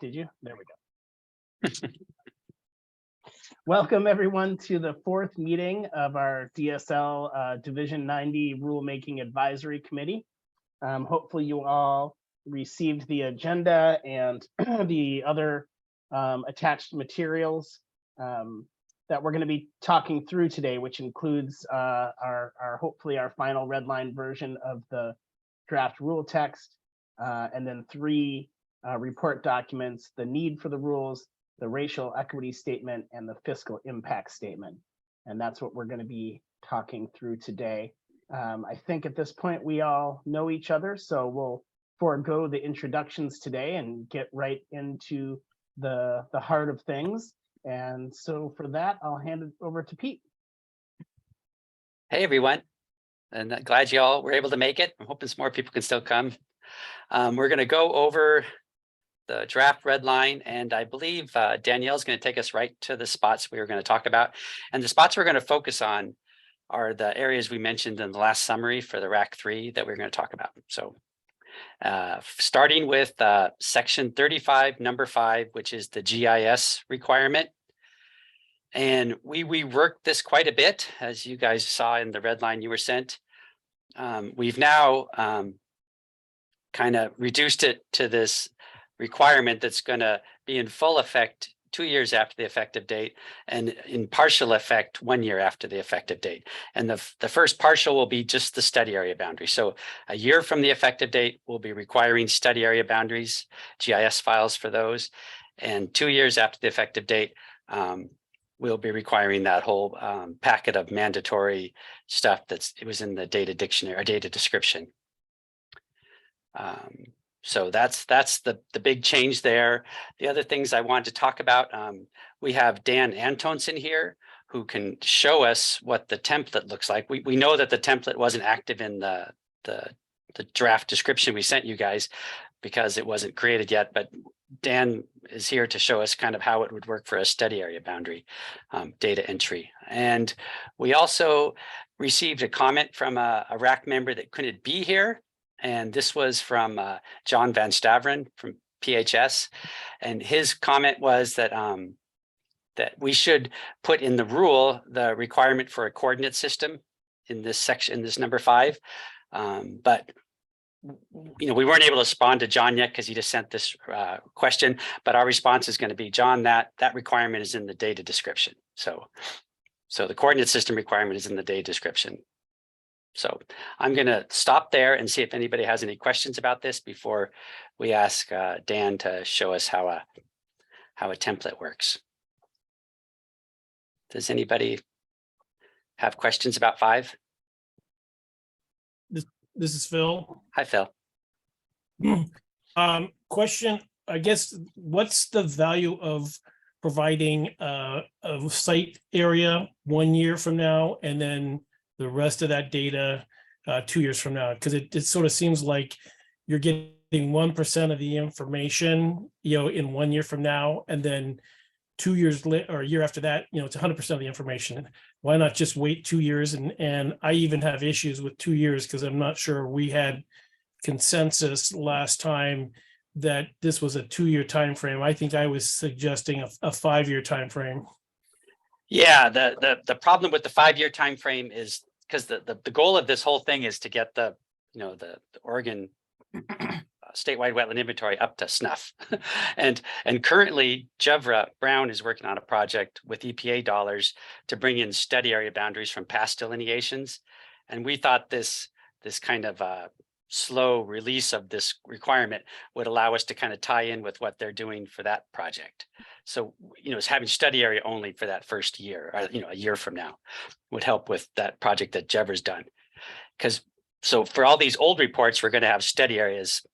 did you? There we go. Welcome everyone to the fourth meeting of our DSL Division 90 Rulemaking Advisory Committee. Hopefully you all received the agenda and the other attached materials that we're going to be talking through today, which includes hopefully our final red line version of the draft rule text, and then 3 report documents: the need for the rules, the racial equity statement, and the fiscal impact statement. And that's what we're going to be talking through today. I think at this point we all know each other, so we'll forego the introductions today and get right into the heart of things. And so for that, I'll hand it over to Pete. Hey everyone, and glad you all were able to make it. I'm hoping some more people can still come. We're going to go over the draft red line, and I believe Danielle's going to take us right to the spots we were going to talk about. And the spots we're going to focus on are the areas we mentioned in the last summary for the RAC 3 that we're going to talk about. So starting with section 35, number 5, which is the GIS requirement. And we worked this quite a bit, as you guys saw in the red line you were sent. We've now kind of reduced it to this requirement that's going to be in full effect 2 years after the effective date, and in partial effect 1 year after the effective date. And the first partial will be just the study area boundary. So a year from the effective date, we'll be requiring study area boundaries, GIS files for those. And 2 years after the effective date, we'll be requiring that whole packet of mandatory stuff it was in the data dictionary or data description. So that's the big change there. The other things I wanted to talk about, we have Dan Antonsen here, who can show us what the template looks like. We know that the template wasn't active in the draft description we sent you guys because it wasn't created yet, but Dan is here to show us kind of how it would work for a study area boundary data entry. And we also received a comment from a RAC member that couldn't be here. And this was from John Van Staveren from PHS. And his comment was that that we should put in the rule the requirement for a coordinate system in this section, in this number 5. But we weren't able to respond to John yet because he just sent this question. But our response is going to be, John, that requirement is in the data description. So the coordinate system requirement is in the data description. So I'm going to stop there and see if anybody has any questions about this before we ask Dan to show us how a template works. Does anybody have questions about 5? This is Phil. Hi, Phil. Question, I guess, what's the value of providing a site area 1 year from now and then the rest of that data 2 years from now? Because it sort of seems like you're getting 1% of the information, in 1 year from now, and then 2 years later or a year after that, it's 100% of the information. Why not just wait 2 years? And I even have issues with 2 years because I'm not sure we had consensus last time that this was a 2-year time frame. I think I was suggesting a 5-year time frame. Yeah, the problem with the 5-year time frame is because the goal of this whole thing is to get the Oregon statewide wetland inventory up to snuff. and currently Jevra Brown is working on a project with EPA dollars to bring in study area boundaries from past delineations. And we thought this kind of slow release of this requirement would allow us to kind of tie in with what they're doing for that project. So, it's having study area only for that first year, or, a year from now would help with that project that Jevra's done. So for all these old reports, we're going to have study areas.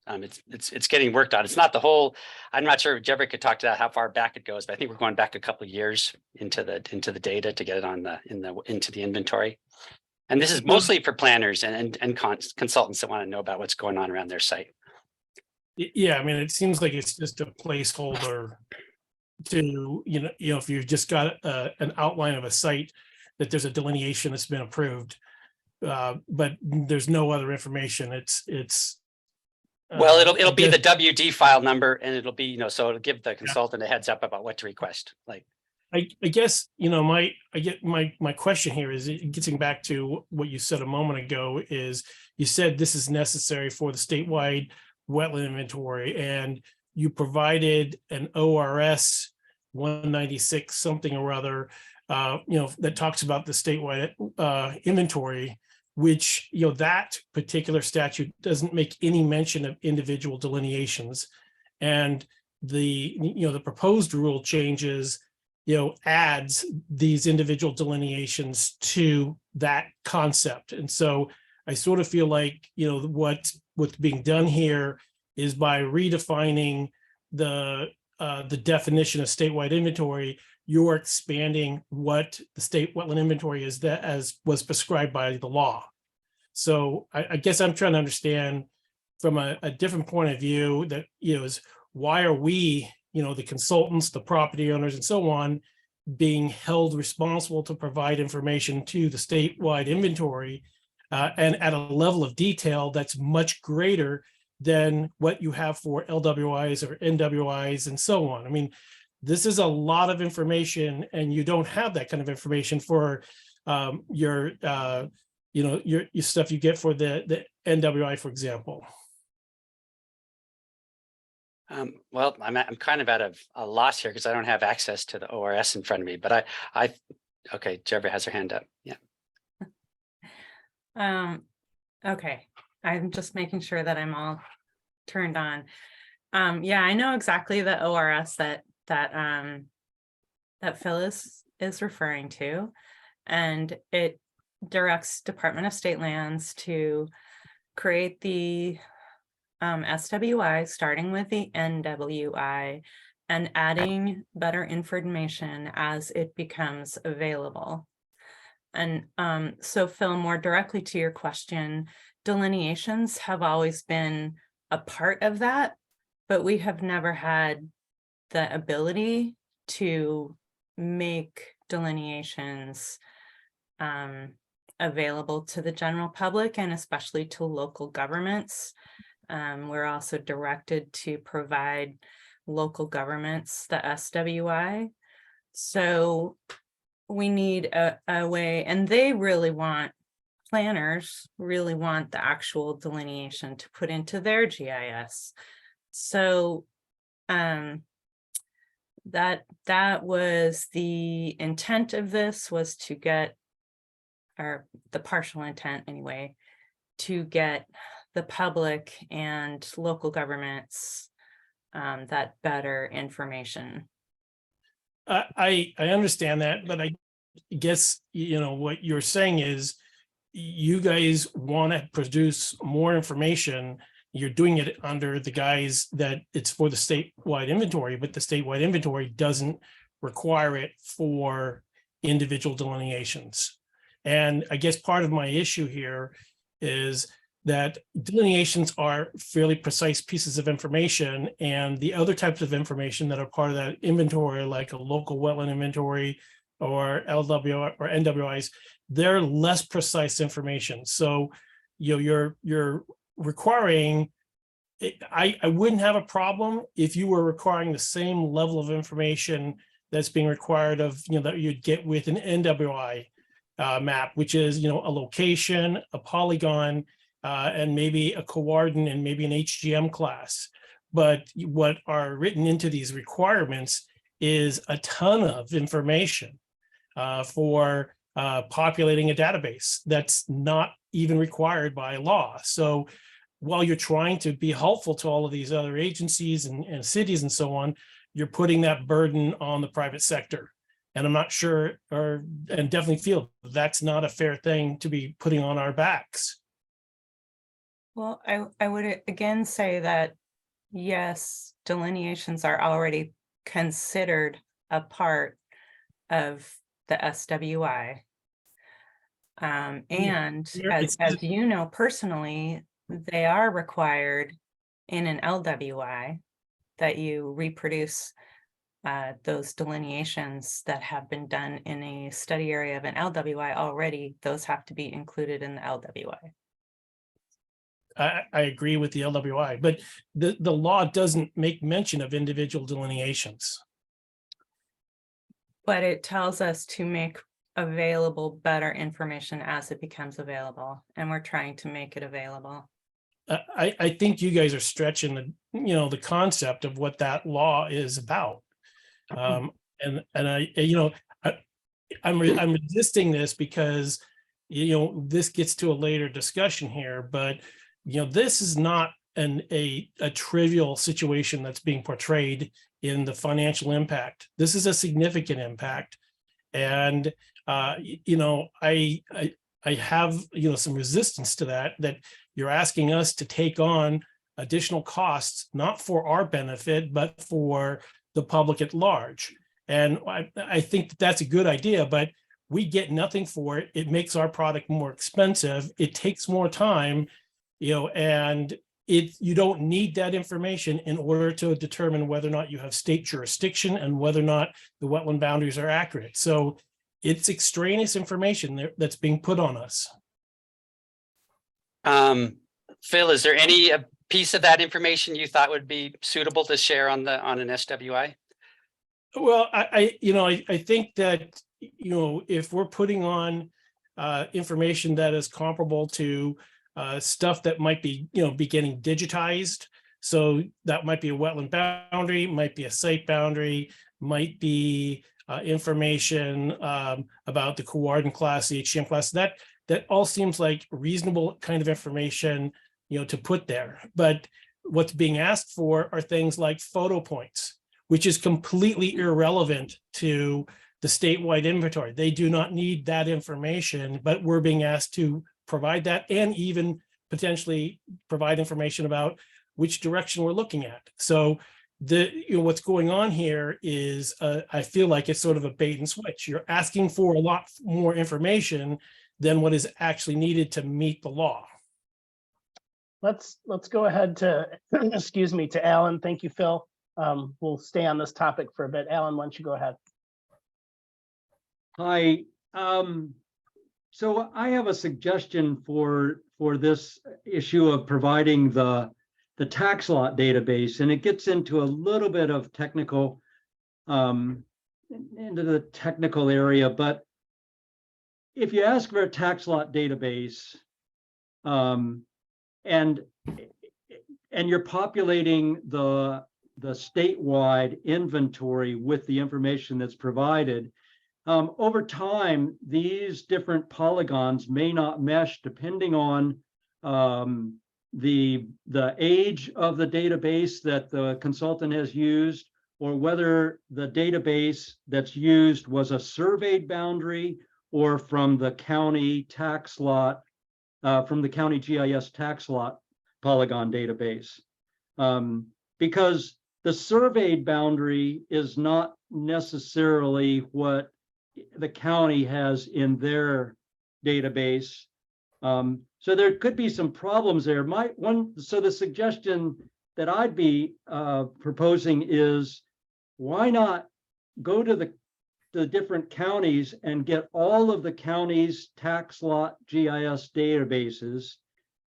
It's getting worked on. It's not the whole. I'm not sure Jevra could talk to that how far back it goes, but I think we're going back a couple of years into the data to get it on into the inventory. And this is mostly for planners and consultants that want to know about what's going on around their site. Yeah, I mean, it seems like it's just a placeholder to, if you've just got an outline of a site that there's a delineation that's been approved, but there's no other information. It's Well, it'll I be guess- the WD file number, and it'll be, so it'll give the consultant a heads up about what to request, like. I guess, my question here is getting back to what you said a moment ago is you said this is necessary for the statewide wetland inventory, and you provided an ORS 196 something or other, that talks about the statewide inventory, which, that particular statute doesn't make any mention of individual delineations. And the proposed rule changes adds these individual delineations to that concept. And so I sort of feel like, what's being done here is by redefining the definition of statewide inventory, you're expanding what the state wetland inventory is, that as was prescribed by the law. So I guess I'm trying to understand from a different point of view that, is why are we, the consultants, the property owners and so on, being held responsible to provide information to the statewide inventory and at a level of detail that's much greater than what you have for LWIs or NWIs and so on. I mean, this is a lot of information, and you don't have that kind of information for your stuff you get for the NWI, for example. Well, I'm kind of at a loss here because I don't have access to the ORS in front of me, but okay, Deborah has her hand up. Yeah. Okay, I'm just making sure that I'm all turned on. Yeah, I know exactly the ORS that Phyllis is referring to, and it directs Department of State Lands to create the SWI, starting with the NWI and adding better information as it becomes available. And so Phil, more directly to your question, delineations have always been a part of that, but we have never had the ability to make delineations available to the general public and especially to local governments. We're also directed to provide local governments the SWI. So we need a way, and they really want, planners really want the actual delineation to put into their GIS. So that was the intent of this, was to get, or the partial intent anyway, to get the public and local governments that better information. I understand that, but I guess, what you're saying is you guys want to produce more information. You're doing it under the guise that it's for the statewide inventory, but the statewide inventory doesn't require it for individual delineations. And I guess part of my issue here is that delineations are fairly precise pieces of information, and the other types of information that are part of that inventory, like a local wetland inventory or LWI or NWIs, they're less precise information. So you're requiring, I wouldn't have a problem if you were requiring the same level of information that's being required of, that you'd get with an NWI map, which is, a location, a polygon, and maybe a coordinate and maybe an HGM class. But what are written into these requirements is a ton of information for populating a database that's not even required by law. So while you're trying to be helpful to all of these other agencies and cities and so on, you're putting that burden on the private sector. And I'm not sure, and definitely feel that's not a fair thing to be putting on our backs. Well, I would again say that, yes, delineations are already considered a part of the SWI. And as you know, personally, they are required in an LWI that you reproduce those delineations that have been done in a study area of an LWI already. Those have to be included in the LWI. I agree with the LWI, but the law doesn't make mention of individual delineations. But it tells us to make available better information as it becomes available, and we're trying to make it available. I think you guys are stretching the concept of what that law is about. And I'm resisting this because, this gets to a later discussion here, but, this is not a trivial situation that's being portrayed in the financial impact. This is a significant impact. And, I have, some resistance to that you're asking us to take on additional costs, not for our benefit, but for the public at large. And I think that's a good idea, but we get nothing for it. It makes our product more expensive. It takes more time, and you don't need that information in order to determine whether or not you have state jurisdiction and whether or not the wetland boundaries are accurate. So it's extraneous information that's being put on us. Phil, is there any piece of that information you thought would be suitable to share on an SWI? Well, I think that, if we're putting on information that is comparable to stuff that might be, be getting digitized. So that might be a wetland boundary, might be a site boundary, might be information about the coordinate class, the HTM class. That all seems like reasonable kind of information, to put there. But what's being asked for are things like photo points, which is completely irrelevant to the statewide inventory. They do not need that information, but we're being asked to provide that and even potentially provide information about which direction we're looking at. So what's going on here is I feel like it's sort of a bait and switch. You're asking for a lot more information than what is actually needed to meet the law. Let's go ahead to, excuse me, to Alan. Thank you, Phil. We'll stay on this topic for a bit. Alan, why don't you go ahead? Hi. So I have a suggestion for this issue of providing the tax lot database, and it gets into a little bit of technical, into the technical area. But if you ask for a tax lot database, and you're populating the statewide inventory with the information that's provided, over time, these different polygons may not mesh depending on the age of the database that the consultant has used, or whether the database that's used was a surveyed boundary or from the county tax lot, from the county GIS tax lot polygon database. Because the surveyed boundary is not necessarily what the county has in their database. So there could be some problems there. So the suggestion that I'd be proposing is, why not go to the different counties and get all of the counties' tax lot GIS databases,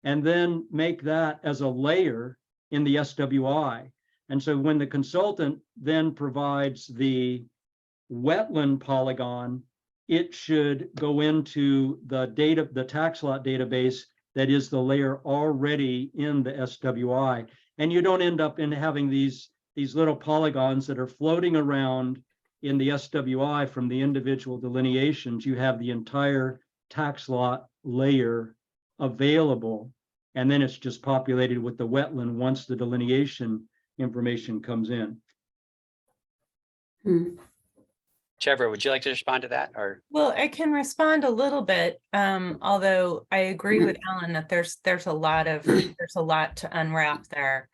and then make that as a layer in the SWI. And so when the consultant then provides the wetland polygon, it should go into the tax lot database that is the layer already in the SWI. And you don't end up in having these little polygons that are floating around in the SWI from the individual delineations. You have the entire tax lot layer available, and then it's just populated with the wetland once the delineation information comes in. Trevor, would you like to respond to that? Or Well, I can respond a little bit, although I agree with Alan that there's a lot to unwrap there.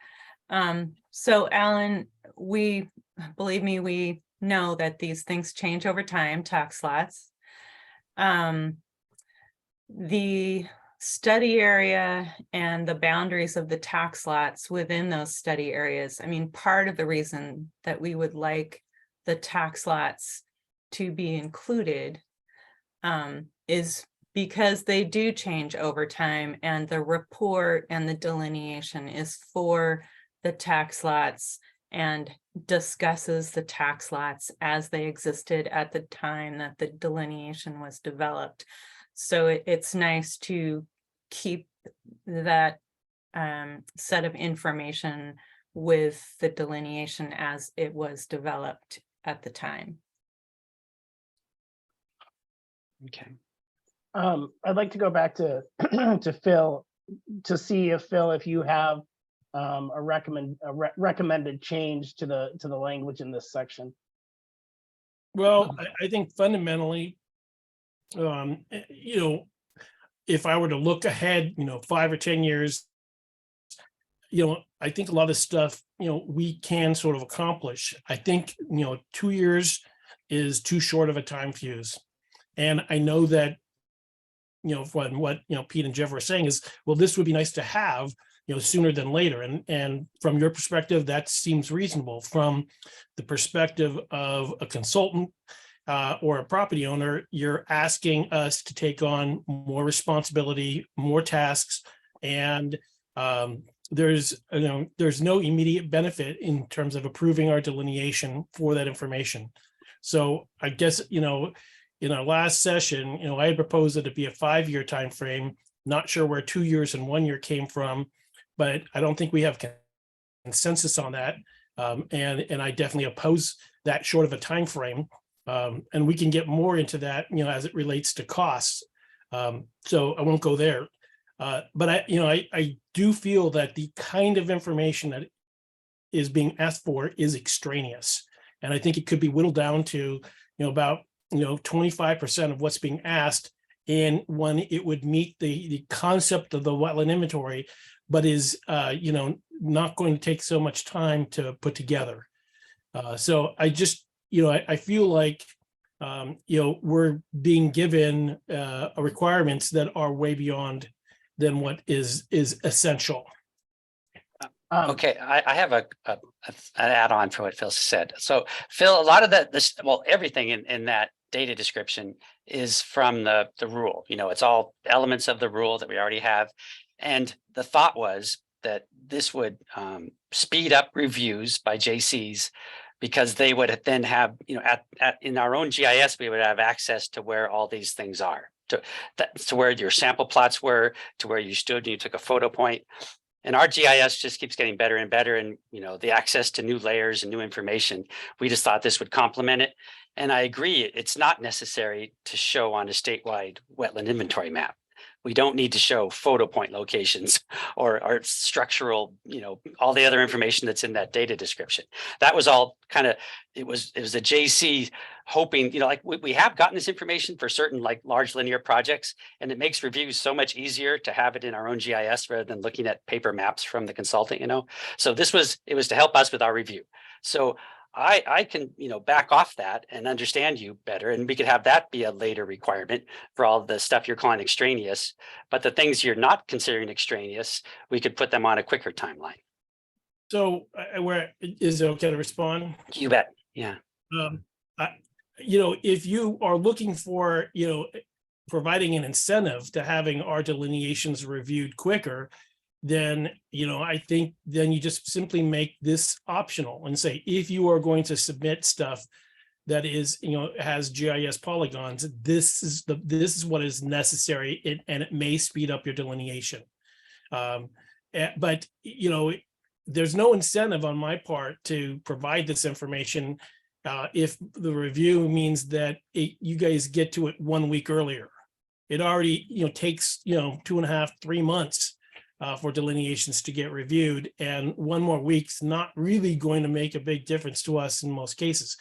So Alan, believe me, we know that these things change over time, tax lots. The study area and the boundaries of the tax lots within those study areas. I mean, part of the reason that we would like the tax lots to be included is because they do change over time, and the report and the delineation is for the tax lots and discusses the tax lots as they existed at the time that the delineation was developed. So it's nice to keep that set of information with the delineation as it was developed at the time. Okay. I'd like to go back to to Phil to see if Phil, if you have a recommended change to the language in this section. Well, I think fundamentally, you know, if I were to look ahead, 5 or 10 years, I think a lot of stuff, we can sort of accomplish. I think, 2 years is too short of a time fuse. And I know that, from what, Pete and Jeff were saying is, well, this would be nice to have, sooner than later. And from your perspective, that seems reasonable. From the perspective of a consultant or a property owner, you're asking us to take on more responsibility, more tasks, and there's no immediate benefit in terms of approving our delineation for that information. So I guess, in our last session, I had proposed that it be a 5-year time frame. Not sure where 2 years and 1 year came from, but I don't think we have consensus on that. And I definitely oppose that short of a time frame. And we can get more into that, as it relates to costs. So I won't go there. But I do feel that the kind of information that is being asked for is extraneous. And I think it could be whittled down to, about 25% of what's being asked, and when it would meet the concept of the wetland inventory, but is not going to take so much time to put together. So I just I feel like we're being given requirements that are way beyond than what is essential. Okay, I have an add-on for what Phil said. So Phil, a lot of everything in that data description is from the rule. It's all elements of the rule that we already have. And the thought was that this would speed up reviews by JCs, because they would then have, in our own GIS, we would have access to where all these things are, to where your sample plots were, to where you stood and you took a photo point. And our GIS just keeps getting better and better. And, the access to new layers and new information, we just thought this would complement it. And I agree, it's not necessary to show on a statewide wetland inventory map. We don't need to show photo point locations or structural, all the other information that's in that data description. That was all kind of, it was a JC hoping, like we have gotten this information for certain like large linear projects, and it makes reviews so much easier to have it in our own GIS rather than looking at paper maps from the consultant, So it was to help us with our review. So I can, back off that and understand you better, and we could have that be a later requirement for all the stuff you're calling extraneous. But the things you're not considering extraneous, we could put them on a quicker timeline. So where is it okay to respond? You bet. Yeah. If you are looking for, providing an incentive to having our delineations reviewed quicker, then, I think then you just simply make this optional and say, if you are going to submit stuff that is, has GIS polygons, this is what is necessary, and it may speed up your delineation. But, there's no incentive on my part to provide this information if the review means that you guys get to it 1 week earlier. It already, takes, 2.5, 3 months for delineations to get reviewed, and 1 more week's not really going to make a big difference to us in most cases.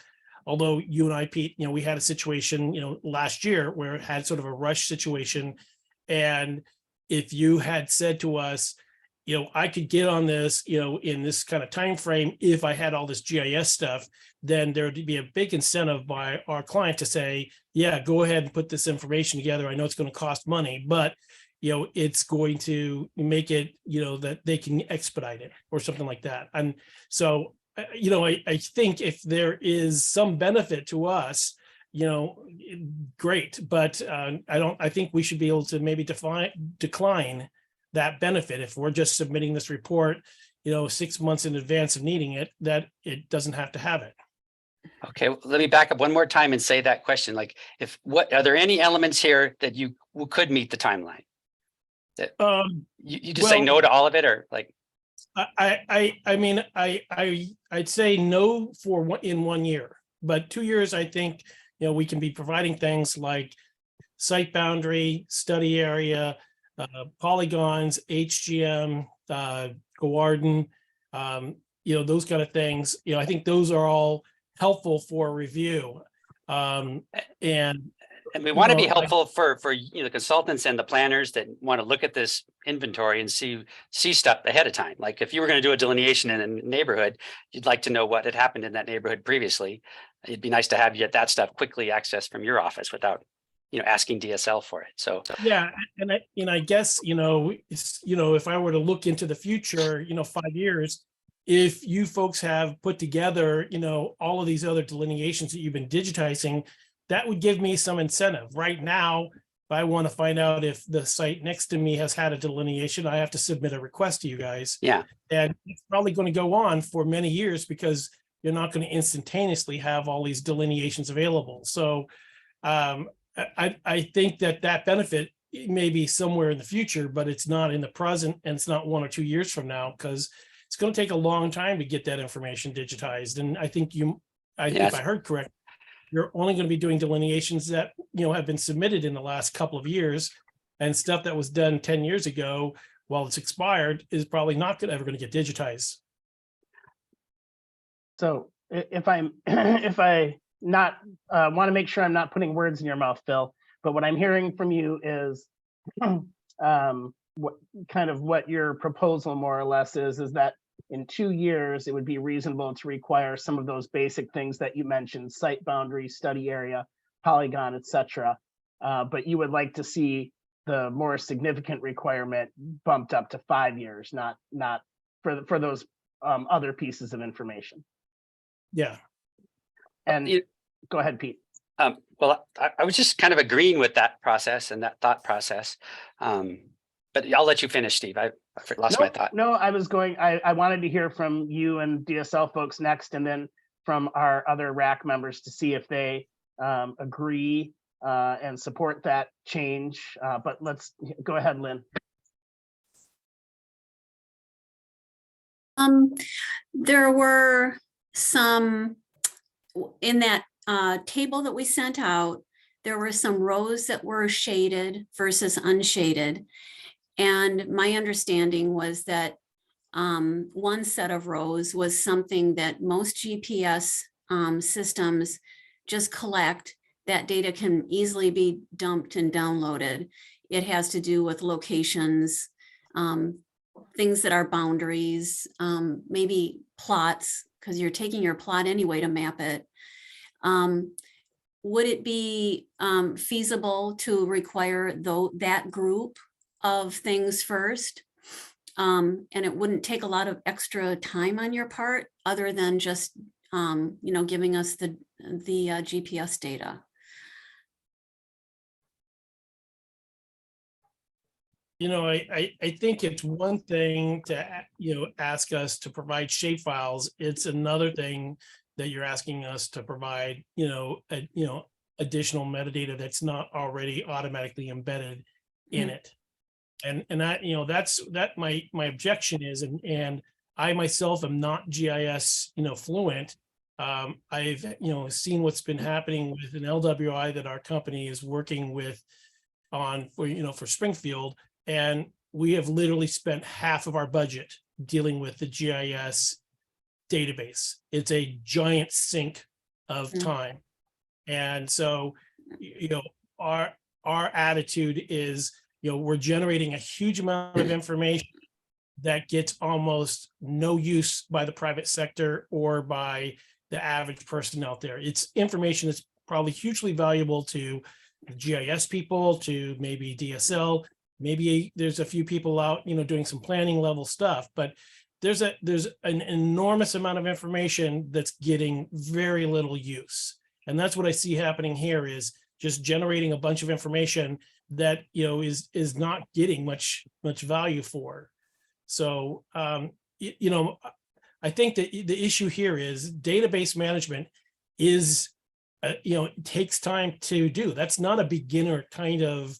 Although you and I, Pete, we had a situation, last year where it had sort of a rush situation. And if you had said to us, I could get on this, in this kind of time frame if I had all this GIS stuff, then there would be a big incentive by our client to say, yeah, go ahead and put this information together. I know it's going to cost money, but it's going to make it, that they can expedite it or something like that. And so, I think if there is some benefit to us great, but I think we should be able to maybe decline that benefit if we're just submitting this report, 6 months in advance of needing it, that it doesn't have to have it. Okay, let me back up one more time and say that question. Like, are there any elements here that you could meet the timeline? That you just say no to all of it, or like? I mean, I'd say no in 1 year, but 2 years, I think, we can be providing things like site boundary, study area, polygons, HGM, Gordon, those kind of things. I think those are all helpful for review. And we want to be helpful for the consultants and the planners that want to look at this inventory and see stuff ahead of time. Like if you were going to do a delineation in a neighborhood, you'd like to know what had happened in that neighborhood previously. It'd be nice to have you get that stuff quickly accessed from your office without asking DSL for it. So yeah, and I guess if I were to look into the future, 5 years, if you folks have put together all of these other delineations that you've been digitizing, that would give me some incentive. Right now, if I want to find out if the site next to me has had a delineation, I have to submit a request to you guys. Yeah. And it's probably going to go on for many years because you're not going to instantaneously have all these delineations available. So I think that benefit may be somewhere in the future, but it's not in the present, and it's not 1 or 2 years from now, because it's going to take a long time to get that information digitized. And I think if I heard correct, you're only going to be doing delineations that have been submitted in the last couple of years, and stuff that was done 10 years ago while it's expired is probably not ever going to get digitized. So if I not want to make sure I'm not putting words in your mouth, Phil, but what I'm hearing from you is what your proposal more or less is that in 2 years, it would be reasonable to require some of those basic things that you mentioned: site boundary, study area, polygon, etc. But you would like to see the more significant requirement bumped up to 5 years, not for those other pieces of information. Yeah. And go ahead, Pete. Well, I was just kind of agreeing with that process and that thought process. But I'll let you finish, Steve. I lost my thought. No, I wanted to hear from you and DSL folks next, and then from our other RAC members to see if they agree and support that change. But let's go ahead, Lynn. There were some in that table that we sent out. There were some rows that were shaded versus unshaded. And my understanding was that one set of rows was something that most GPS systems just collect. That data can easily be dumped and downloaded. It has to do with locations, things that are boundaries, maybe plots, because you're taking your plot anyway to map it. Would it be feasible to require that group of things first? And it wouldn't take a lot of extra time on your part, other than just giving us the GPS data. I think it's one thing to ask us to provide shapefiles. It's another thing that you're asking us to provide additional metadata that's not already automatically embedded in it. And that that's my objection is, and I myself am not GIS fluent. I've seen what's been happening with an LWI that our company is working with for Springfield, and we have literally spent half of our budget dealing with the GIS database. It's a giant sink of time. And so our attitude is we're generating a huge amount of information that gets almost no use by the private sector or by the average person out there. It's information that's probably hugely valuable to GIS people, to maybe DSL, maybe there's a few people out doing some planning level stuff, but there's an enormous amount of information that's getting very little use. And that's what I see happening here, is just generating a bunch of information that, is not getting much value for. So, I think that the issue here is database management is, it takes time to do. That's not a beginner kind of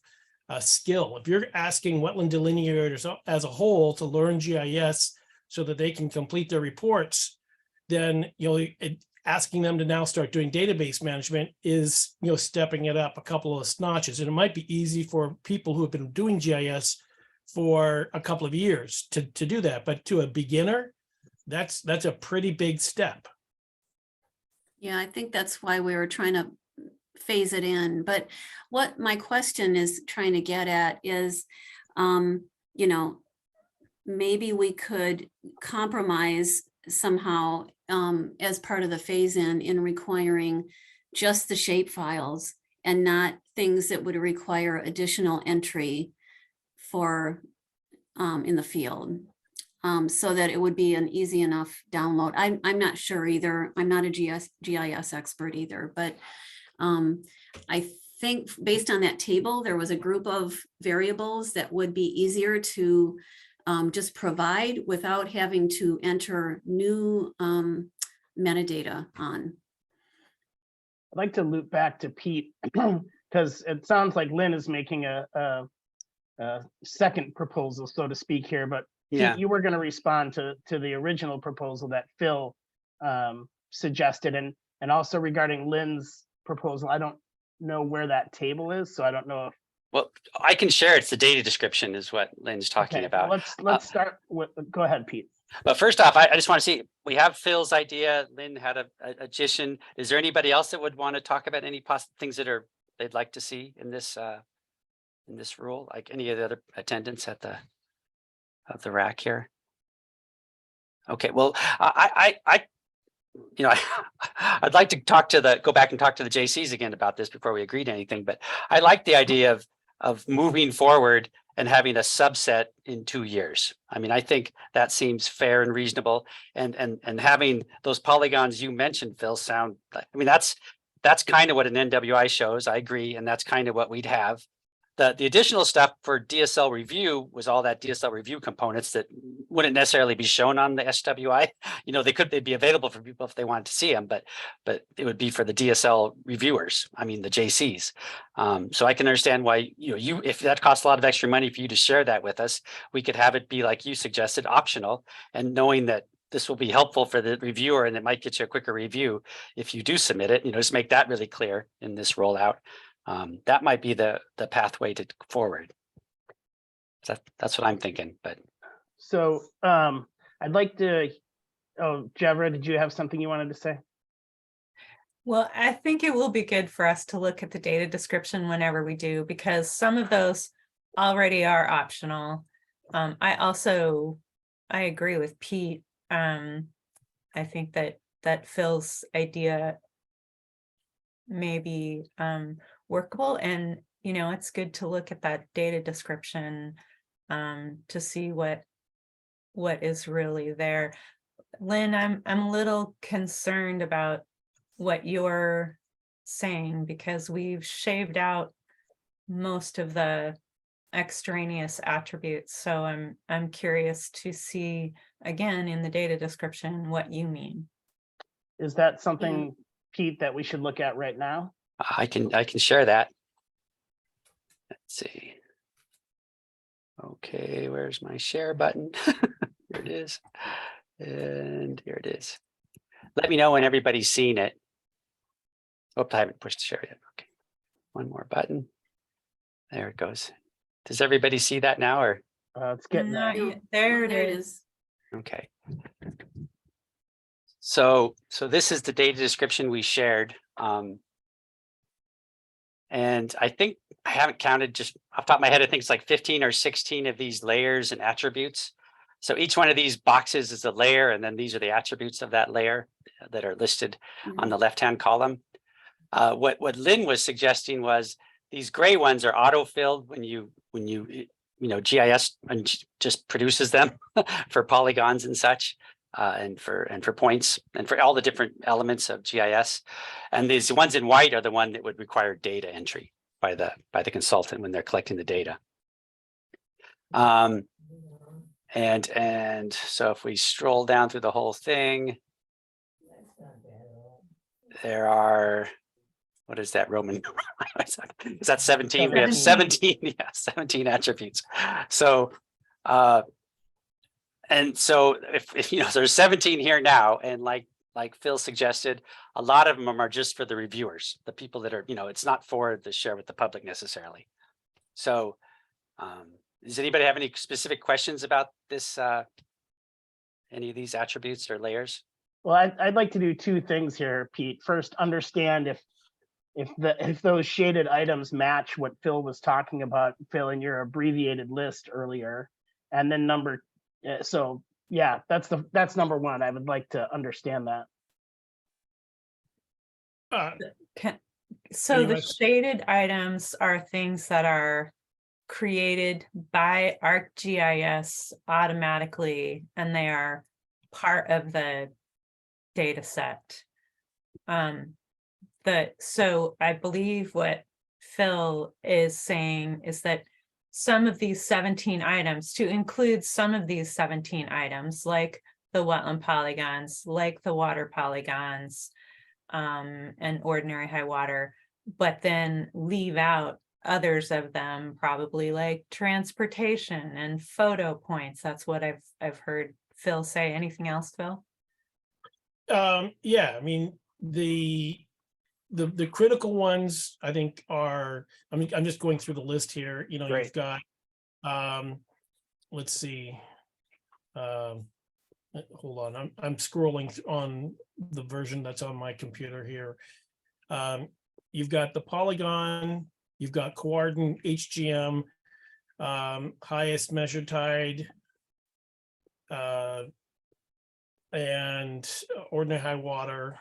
skill. If you're asking wetland delineators as a whole to learn GIS so that they can complete their reports, then, asking them to now start doing database management is, stepping it up a couple of notches. And it might be easy for people who have been doing GIS for a couple of years to do that. But to a beginner, that's a pretty big step. Yeah, I think that's why we were trying to phase it in. But what my question is trying to get at is, maybe we could compromise somehow as part of the phase in requiring just the shape files and not things that would require additional entry for in the field. So that it would be an easy enough download. I'm not sure either. I'm not a GIS expert either, but I think based on that table, there was a group of variables that would be easier to just provide without having to enter new metadata on. I'd like to loop back to Pete because it sounds like Lynn is making a second proposal, so to speak here, but Yeah. Pete, you were going to respond to the original proposal that Phil suggested, and also regarding Lynn's proposal, I don't know where that table is, so I don't know if. Well, I can share. It's the data description is what Lynn's talking Okay, about. let's start with. Go ahead, Pete. But first off, I just want to see, we have Phil's idea. Lynn had a addition. Is there anybody else that would want to talk about any things that they'd like to see in this rule? Like any of the other attendants at the RAC here? Okay, well, I'd like to go back and talk to the JCs again about this before we agree to anything. But I like the idea of moving forward and having a subset in 2 years. I mean, I think that seems fair and reasonable. And having those polygons you mentioned, Phil, sound, I mean, that's kind of what an NWI shows. I agree. And that's kind of what we'd have. The additional stuff for DSL review was all that DSL review components that wouldn't necessarily be shown on the SWI. They'd be available for people if they wanted to see them, but it would be for the DSL reviewers. I mean, the JCs. So I can understand why, if that costs a lot of extra money for you to share that with us, we could have it be like you suggested, optional, and knowing that this will be helpful for the reviewer and it might get you a quicker review if you do submit it, just make that really clear in this rollout. That might be the pathway to forward. That's what I'm thinking. But so I'd like to. Oh, Jevra, did you have something you wanted to say? Well, I think it will be good for us to look at the data description whenever we do, because some of those already are optional. I agree with Pete. I think that Phil's idea may be workable, and it's good to look at that data description to see what is really there. Lynn, I'm a little concerned about what you're saying, because we've shaved out most of the extraneous attributes. So I'm curious to see again in the data description what you mean. Is that something, Pete, that we should look at right now? I can share that. Let's see. Okay, where's my share button? Here it is. And here it is. Let me know when everybody's seen it. Oops, I haven't pushed share yet. Okay. One more button. There it goes. Does everybody see that now, or? It's getting Not there. yet. There it is. Okay. So this is the data description we shared. And I think I haven't counted, just off the top of my head, I think it's like 15 or 16 of these layers and attributes. So each one of these boxes is a layer, and then these are the attributes of that layer that are listed on the left-hand column. What Lynn was suggesting was these gray ones are auto-filled when you GIS just produces them for polygons and such. and for points and for all the different elements of GIS. And these ones in white are the one that would require data entry by the consultant when they're collecting the data. And so if we stroll down through the whole thing, there are, what is that Roman number? Is that 17? We have 17, yeah, 17 attributes. So, and so if you know, there's 17 here now, and like Phil suggested, a lot of them are just for the reviewers, the people that are, you know, it's not for the share with the public necessarily. So, does anybody have any specific questions about this, any of these attributes or layers? Well, I'd like to do two things here, Pete. First, understand if those shaded items match what Phil was talking about, Phil, in your abbreviated list earlier. And then so yeah, that's number one. I would like to understand that. So the Anyways. shaded items are things that are created by ArcGIS automatically, and they are part of the data set. So I believe what Phil is saying is that some of these 17 items, to include some of these 17 items, like the wetland polygons, like the water polygons, and ordinary high water, but then leave out others of them, probably like transportation and photo points. That's what I've heard Phil say. Anything else, Phil? Yeah, I mean, the critical ones, I think, are, I mean, I'm just going through the list here. You know, Great. You've got, let's see, hold on, I'm scrolling on the version that's on my computer here. You've got the polygon, you've got coordinate HGM, highest measured tide, and ordinary high water,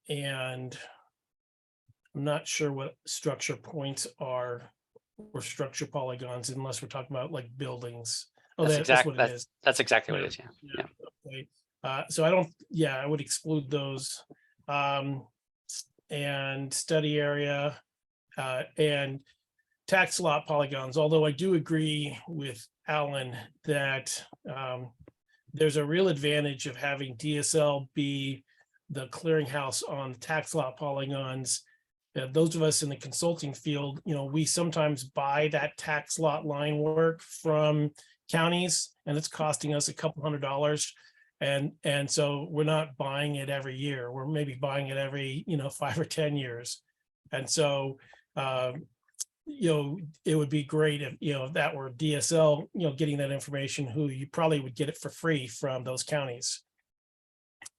and I'm not sure what structure points are or structure polygons, unless we're talking about like buildings. Oh, that's what it is. That's exactly what it is. Yeah. Okay. So I don't, yeah, I would exclude those. And study area, and tax lot polygons, although I do agree with Alan that there's a real advantage of having DSL be the clearinghouse on tax lot polygons. Those of us in the consulting field, you know, we sometimes buy that tax lot line work from counties, and it's costing us a couple $100. And so we're not buying it every year. We're maybe buying it every, 5 or 10 years. And so, it would be great if, that were DSL, getting that information, who you probably would get it for free from those counties.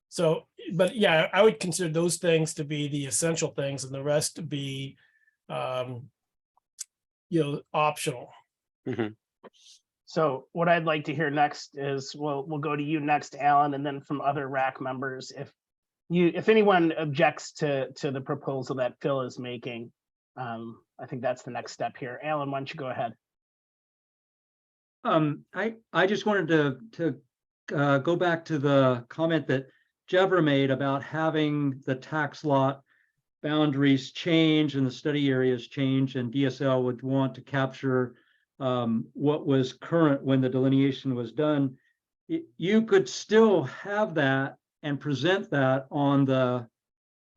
So, but yeah, I would consider those things to be the essential things, and the rest to be, optional. Mm-hmm. So what I'd like to hear next is, we'll go to you next, Alan, and then from other RAC members. If anyone objects to the proposal that Phil is making, I think that's the next step here. Alan, why don't you go ahead? I just wanted to go back to the comment that Jevra made about having the tax lot boundaries change and the study areas change, and DSL would want to capture what was current when the delineation was done. You could still have that and present that on the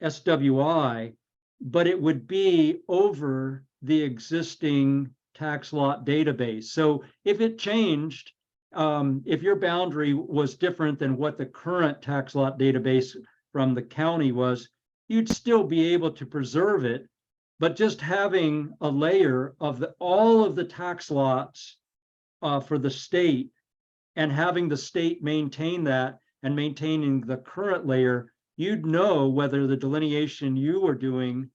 SWI, but it would be over the existing tax lot database. So if it changed, if your boundary was different than what the current tax lot database from the county was, you'd still be able to preserve it. But just having a layer of all of the tax lots for the state, and having the state maintain that and maintaining the current layer, you'd know whether the delineation you were doing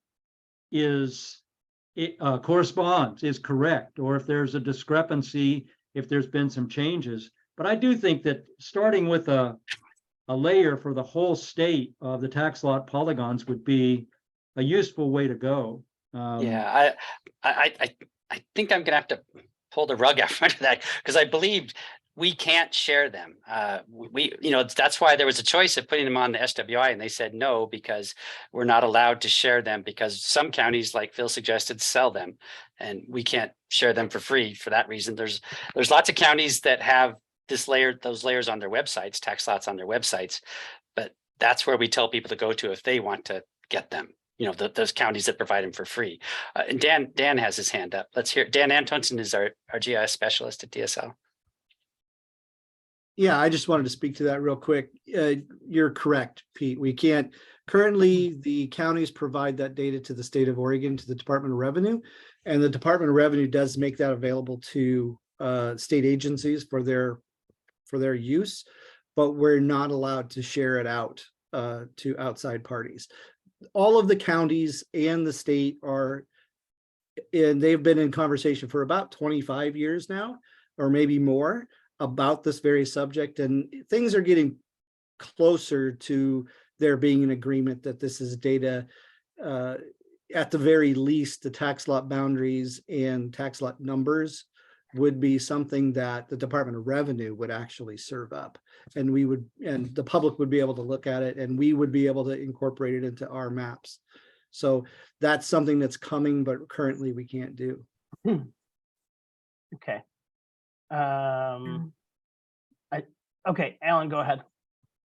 corresponds, is correct, or if there's a discrepancy, if there's been some changes. But I do think that starting with a layer for the whole state of the tax lot polygons would be a useful way to go. Yeah, I think I'm gonna have to pull the rug out from under that, because I believe we can't share them. That's why there was a choice of putting them on the SWI, and they said no, because we're not allowed to share them, because some counties, like Phil suggested, sell them, and we can't share them for free for that reason. There's lots of counties that have those layers on their websites, tax lots on their websites, but that's where we tell people to go to if they want to get them. Those counties that provide them for free. And Dan has his hand up. Let's hear. Dan Antonsen is our GIS specialist at DSL. Yeah, I just wanted to speak to that real quick. You're correct, Pete. We can't, currently the counties provide that data to the state of Oregon, to the Department of Revenue. And the Department of Revenue does make that available to state agencies for their use, but we're not allowed to share it out to outside parties. All of the counties and the state and they've been in conversation for about 25 years now, or maybe more, about this very subject, and things are getting closer to there being an agreement that this is data, at the very least, the tax lot boundaries and tax lot numbers would be something that the Department of Revenue would actually serve up, and the public would be able to look at it, and we would be able to incorporate it into our maps. So that's something that's coming, but currently we can't do. Okay. Okay, Alan, go ahead.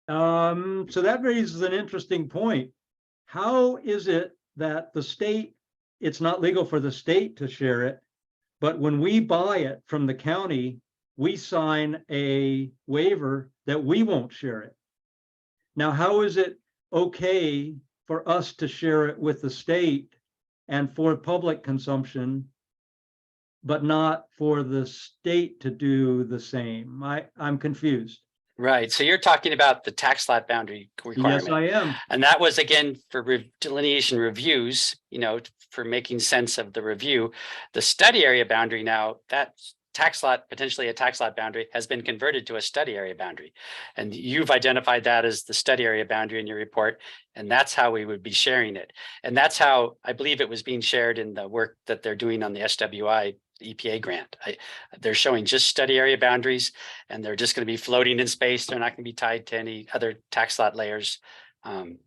So that raises an interesting point. How is it that it's not legal for the state to share it, but when we buy it from the county, we sign a waiver that we won't share it? Now, how is it okay for us to share it with the state and for public consumption, but not for the state to do the same? I'm confused. Right. So you're talking about the tax lot boundary requirement. Yes, I am. And that was, again, for delineation reviews, for making sense of the review. The study area boundary now, that potentially a tax lot boundary, has been converted to a study area boundary. And you've identified that as the study area boundary in your report. And that's how we would be sharing it. And that's how I believe it was being shared in the work that they're doing on the SWI EPA grant. They're showing just study area boundaries, and they're just going to be floating in space. They're not going to be tied to any other tax lot layers.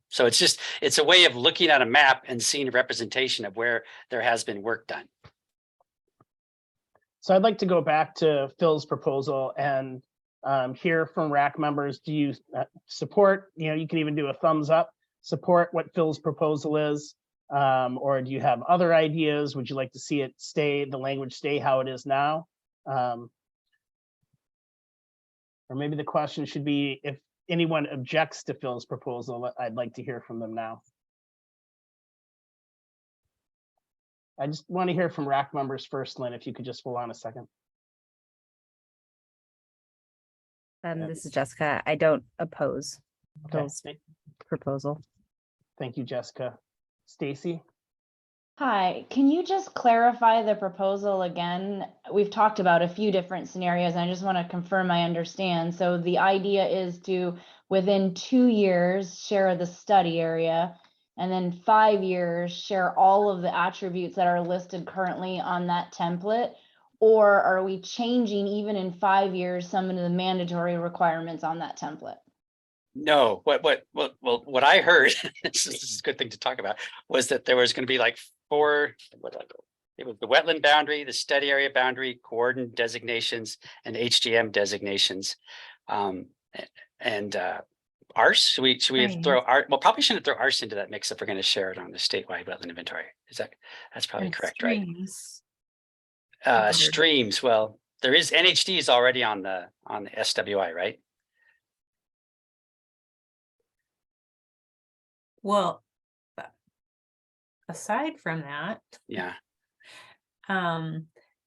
So it's a way of looking at a map and seeing a representation of where there has been work done. So I'd like to go back to Phil's proposal and hear from RAC members. Do you support, you can even do a thumbs up, support what Phil's proposal is? Or do you have other ideas? Would you like to see it the language stay how it is now? Or maybe the question should be, if anyone objects to Phil's proposal, I'd like to hear from them now. I just want to hear from RAC members first, Lynn, if you could just hold on a second. This is Jessica. I don't oppose Okay. Phil's proposal. Thank you, Jessica. Stacy? Hi, can you just clarify the proposal again? We've talked about a few different scenarios, and I just want to confirm I understand. So the idea is to, within 2 years, share the study area, and then 5 years, share all of the attributes that are listed currently on that template? Or are we changing, even in 5 years, some of the mandatory requirements on that template? No, what I heard, this is a good thing to talk about, was that there was going to be like 4, it was the wetland boundary, the study area boundary, coordinate designations, and HGM designations. And ARS, should we throw ARS? Well, probably shouldn't throw ARS into that mix if we're going to share it on the statewide wetland inventory. That's probably And correct, streams. right? Streams, well, there is NHDs already on the SWI, right? Well, aside from that, Yeah.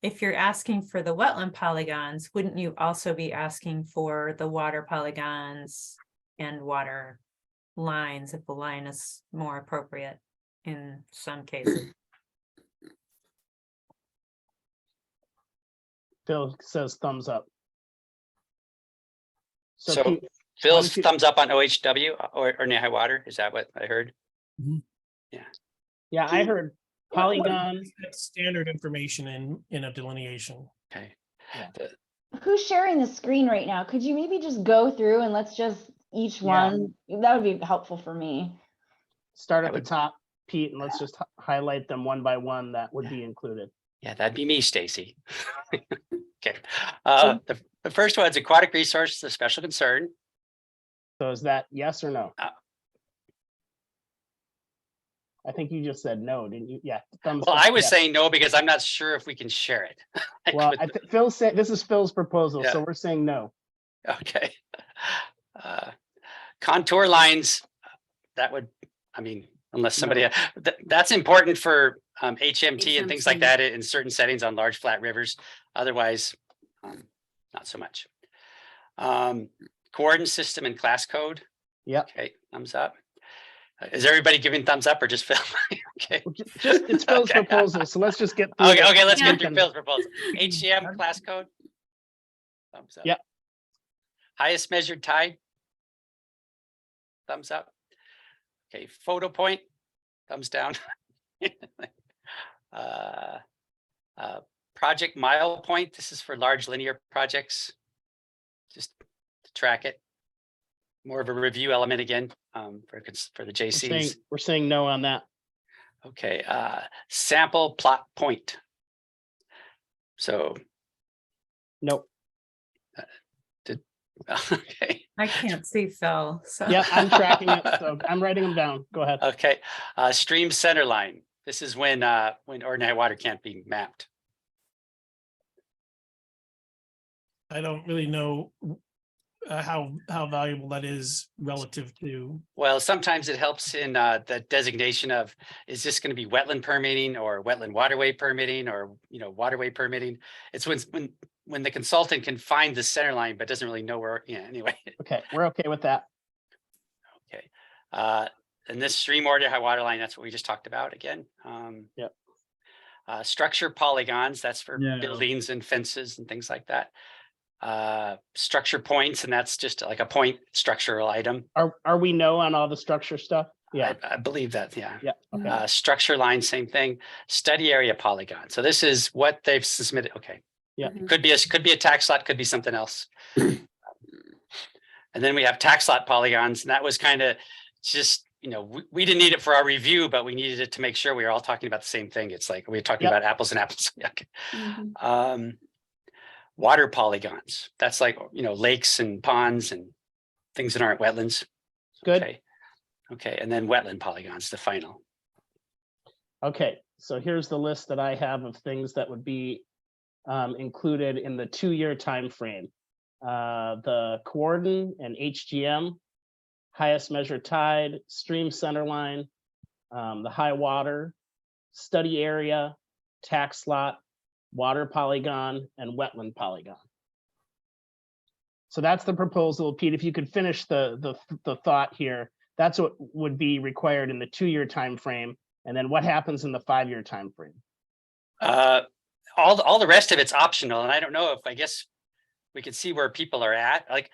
If you're asking for the wetland polygons, wouldn't you also be asking for the water polygons and water lines if the line is more appropriate in some cases? Phil says thumbs up. So Pete, Phil's you- thumbs up on OHW or near high water. Is that what I heard? yeah, I heard polygon. That's standard information in a delineation. Okay. Yeah. who's sharing the screen right now? Could you maybe just go through and let's just each Yeah. one, that would be helpful for me. Start I at the would- top, Pete, and let's just highlight them one by one that would be included. Yeah, that'd be me, Stacy. Okay. The first one's aquatic resources of special concern. So is that yes or no? Uh, I think you just said no, didn't you? Yeah. Thumbs Well, up, I was yes. saying no because I'm not sure if we can share it. Like Well, with the- Phil said, this is Phil's proposal, Yeah. so we're saying no. Okay. Contour lines, that would, I mean, unless somebody, No. that's important for HMT and things like HMT. that in certain settings on large flat rivers. Otherwise, not so much. Coordinate system and class code. Yep. Okay, thumbs up. Is everybody giving thumbs up or just Phil? Okay. Well, just, it's Phil's Okay. proposal, so let's just get through Okay, it. okay, let's Yeah. get through Phil's proposal. HCM class code. Thumbs up. Yep. Highest measured tide. Thumbs up. Okay, photo point. Thumbs down. Project mile point. This is for large linear projects. Just to track it. More of a review element again, for the JCs. We're saying no on that. Okay, sample plot point. So, Nope. okay, I can't see Phil, so. Yeah, I'm tracking it, so I'm writing them down. Go ahead. okay. Stream center line. This is when ordinary water can't be mapped. I don't really know how valuable that is relative to. Well, sometimes it helps in the designation of, is this going to be wetland permitting or wetland waterway permitting or, waterway permitting? It's when the consultant can find the center line, but doesn't really know where, anyway. Okay, we're okay with that. Okay. And this stream order high water line, that's what we just talked about again. Yep. Structure polygons, that's for Yeah. buildings and fences and things like that. Structure points, and that's just like a point structural item. Are we no on all the structure stuff? Yeah, I believe that, yeah. yeah, okay. Structure line, same thing. Study area polygon. So this is what they've submitted. Okay. Yeah. Mhm. Could be a tax lot, could be something else. And then we have tax lot polygons, and that was kind of just, we didn't need it for our review, but we needed it to make sure we were all talking about the same thing. It's like we were talking Yep. about apples and apples. Okay. Mhm. Water polygons. That's like, lakes and ponds and things that aren't wetlands. Good. Okay. Okay. And then wetland polygons, the final. Okay, so here's the list that I have of things that would be included in the 2-year time frame. The coordinate and HGM, highest measured tide, stream center line, the high water, study area, tax lot, water polygon, and wetland polygon. So that's the proposal. Pete, if you could finish the thought here, that's what would be required in the 2-year time frame. And then what happens in the 5-year time frame? All the rest of it's optional, and I don't know if, I guess we can see where people are at. Like,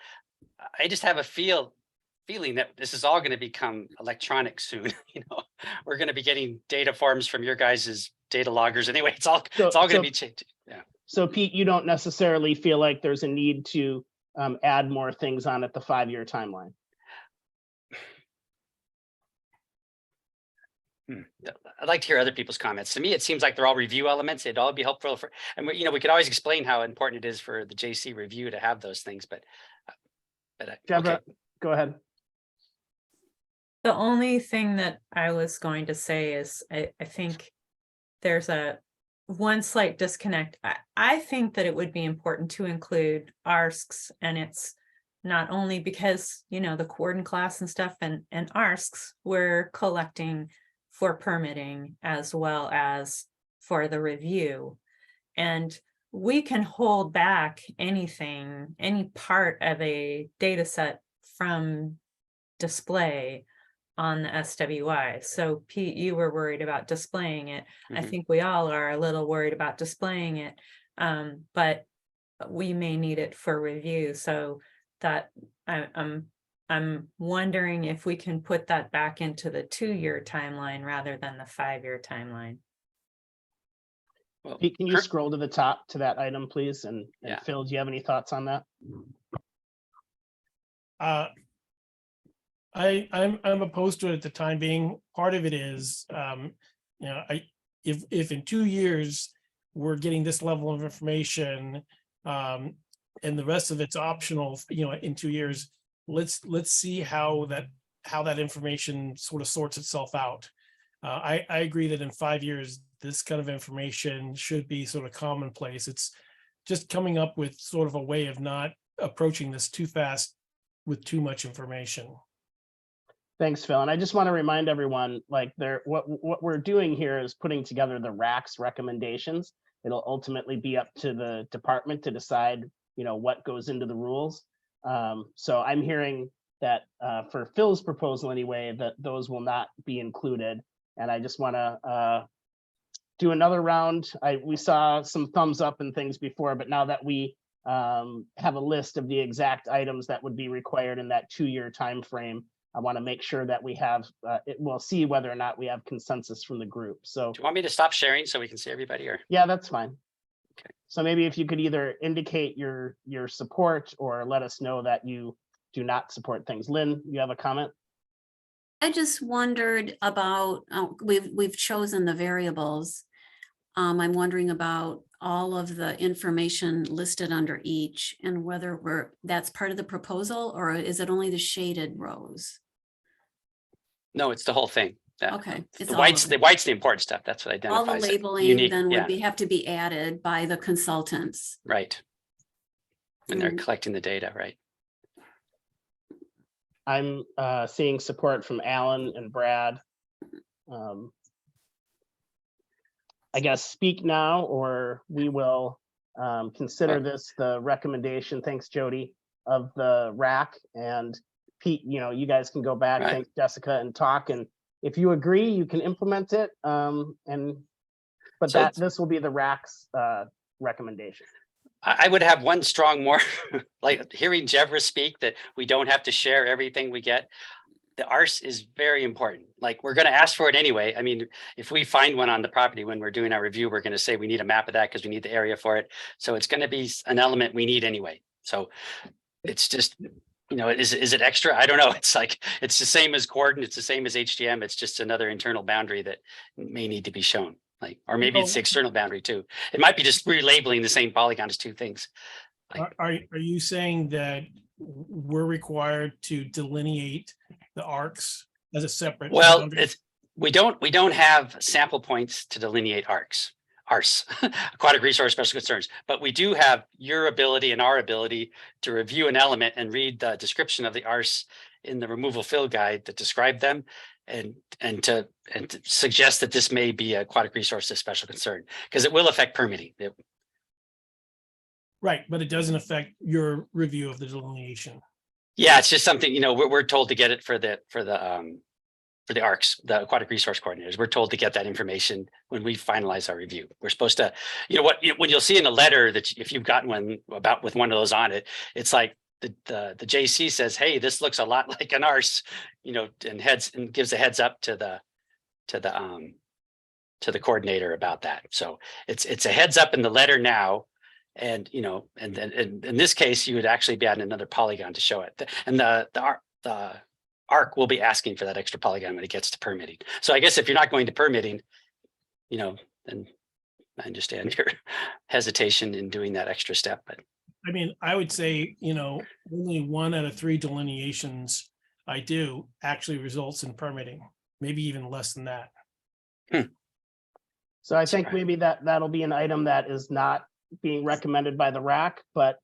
I just have a feeling that this is all going to become electronic soon. We're going to be getting data forms from your guys' data loggers anyway. It's all going to be changed. Yeah. So Pete, you don't necessarily feel like there's a need to add more things on at the 5-year timeline? I'd like to hear other people's comments. To me, it seems like they're all review elements. It'd all be helpful for, and we could always explain how important it is for the JC review to have those things, but Deborah, okay. go ahead. The only thing that I was going to say is I think there's one slight disconnect. I think that it would be important to include ARSCs, and it's not only because, the coordinate class and stuff and ARSCs we're collecting for permitting as well as for the review. And we can hold back anything, any part of a data set from display on the SWI. So Pete, you were worried about displaying it. I Mhm. think we all are a little worried about displaying it, but we may need it for review. So that I'm wondering if we can put that back into the 2-year timeline rather than the 5-year timeline. Well, Pete, can you cur- scroll to the top to that item, please? And Yeah. Phil, do you have any thoughts on that? I'm opposed to it at the time being. Part of it is, if in 2 years we're getting this level of information, and the rest of it's optional, in 2 years, let's see how that information sort of sorts itself out. I agree that in 5 years, this kind of information should be sort of commonplace. It's just coming up with sort of a way of not approaching this too fast with too much information. Thanks, Phil. And I just want to remind everyone, like what we're doing here is putting together the RAC's recommendations. It'll ultimately be up to the department to decide, what goes into the rules. So I'm hearing that for Phil's proposal anyway, that those will not be included. And I just want to do another round. We saw some thumbs up and things before, but now that we have a list of the exact items that would be required in that 2-year time frame, I want to make sure that we have, we'll see whether or not we have consensus from the group. So Do you want me to stop sharing so we can see everybody, or? yeah, that's fine. Okay. So maybe if you could either indicate your support or let us know that you do not support things. Lynn, you have a comment? I just wondered about, we've chosen the variables. I'm wondering about all of the information listed under each and whether that's part of the proposal, or is it only the shaded rows? No, it's the whole thing. Okay. It's The all white's of the it. white's the important stuff. That's what All the identifies it. labeling Unique, then yeah, would have to be added by the consultants. right. When they're Mm. collecting the data, right? I'm seeing support from Alan and Brad. I guess speak now, or we will consider this the recommendation. Thanks, Jody, of the RAC. And Pete, you guys can go back. Right. Thanks, Jessica, and talk. And if you agree, you can implement it. But this will be the RAC's recommendation. I would have one strong more, like hearing Jevra speak, that we don't have to share everything we get. The ARS is very important. Like, we're going to ask for it anyway. I mean, if we find one on the property when we're doing our review, we're going to say we need a map of that because we need the area for it. So it's going to be an element we need anyway. So it's just, is it extra? I don't know. It's like, it's the same as coordinates, the same as HDM. It's just another internal boundary that may need to be shown. Like, or maybe it's the external boundary too. It might be just relabeling the same polygon as two things. Like, Are you saying that we're required to delineate the arcs as a separate? well, boundary? we don't have sample points to delineate ARCs, aquatic resource special concerns, but we do have your ability and our ability to review an element and read the description of the ARCs in the removal fill guide that describe them, and to suggest that this may be aquatic resource of special concern, because it will affect permitting. Right, but it doesn't affect your review of the delineation. Yeah, it's just something, we're told to get it for the ARCs, the aquatic resource coordinators. We're told to get that information when we finalize our review. We're supposed to, when you'll see in a letter that if you've gotten one with one of those on it, it's like the JC says, hey, this looks a lot like an ARS, and gives a heads up to the coordinator about that. So it's a heads up in the letter now. And and then in this case, you would actually be adding another polygon to show it. And the ARC will be asking for that extra polygon when it gets to permitting. So I guess if you're not going to permitting, then I understand your hesitation in doing that extra step. But I mean, I would say, only 1 out of 3 delineations I do actually results in permitting, maybe even less than that. So I think maybe that'll be an item that is not being recommended by the RAC, but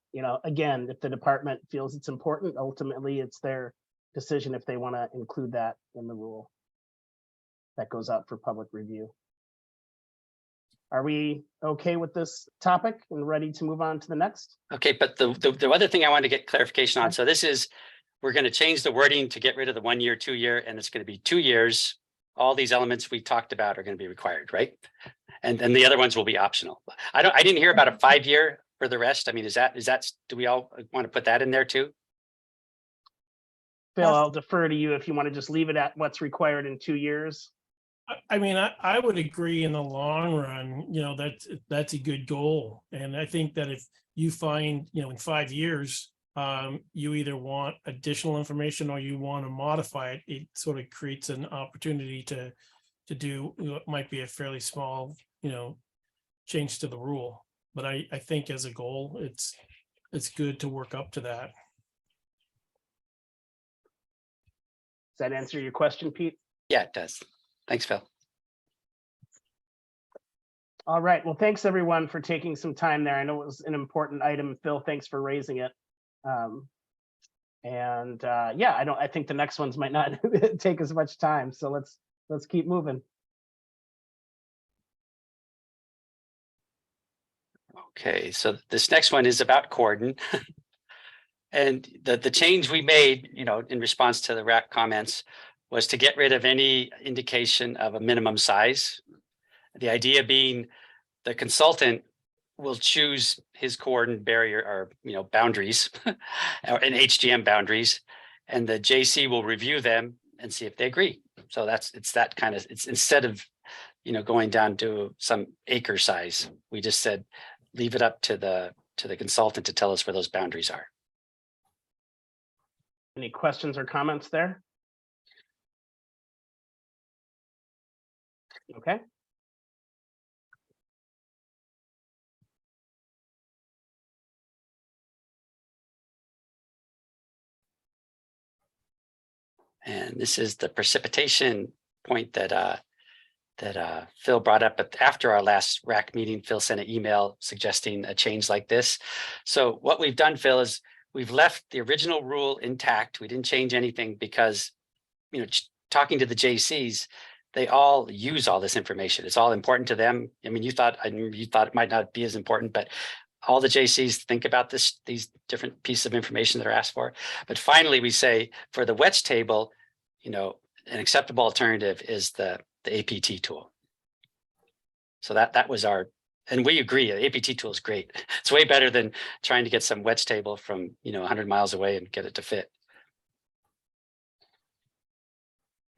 again, if the department feels it's important, ultimately it's their decision if they want to include that in the rule that goes out for public review. Are we okay with this topic and ready to move on to the next? okay, but the other thing I wanted to get clarification on, so this is, we're going to change the wording to get rid of the 1 year, 2 year, and it's going to be 2 years. All these elements we talked about are going to be required, right? And the other ones will be optional. I didn't hear about a 5 year for the rest. I mean, is that, do we all want to put that in there too? Phil, I'll defer to you if you want to just leave it at what's required in 2 years. I mean, I would agree in the long run, that's a good goal. And I think that if you find, in 5 years, you either want additional information or you want to modify it, it sort of creates an opportunity to do what might be a fairly small, change to the rule. But I think as a goal, it's good to work up to that. Does that answer your question, Pete? Yeah, it does. Thanks, Phil. All right. Well, thanks everyone for taking some time there. I know it was an important item. Phil, thanks for raising it. Yeah, I think the next ones might not take as much time. So let's keep moving. Okay, so this next one is about cordon. And the change we made, in response to the RAC comments was to get rid of any indication of a minimum size. The idea being the consultant will choose his cordon barrier or, boundaries or in HGM boundaries, and the JC will review them and see if they agree. So it's instead of, going down to some acre size, we just said, leave it up to the consultant to tell us where those boundaries are. Any questions or comments there? Okay. And this is the precipitation point that Phil brought up. But after our last RAC meeting, Phil sent an email suggesting a change like this. So what we've done, Phil, is we've left the original rule intact. We didn't change anything because, talking to the JCs, they all use all this information. It's all important to them. I mean, you thought it might not be as important, but all the JCs think about these different pieces of information that are asked for. But finally, we say for the WETS table, an acceptable alternative is the APT tool. So that was and we agree, the APT tool is great. It's way better than trying to get some WETS table from 100 miles away and get it to fit.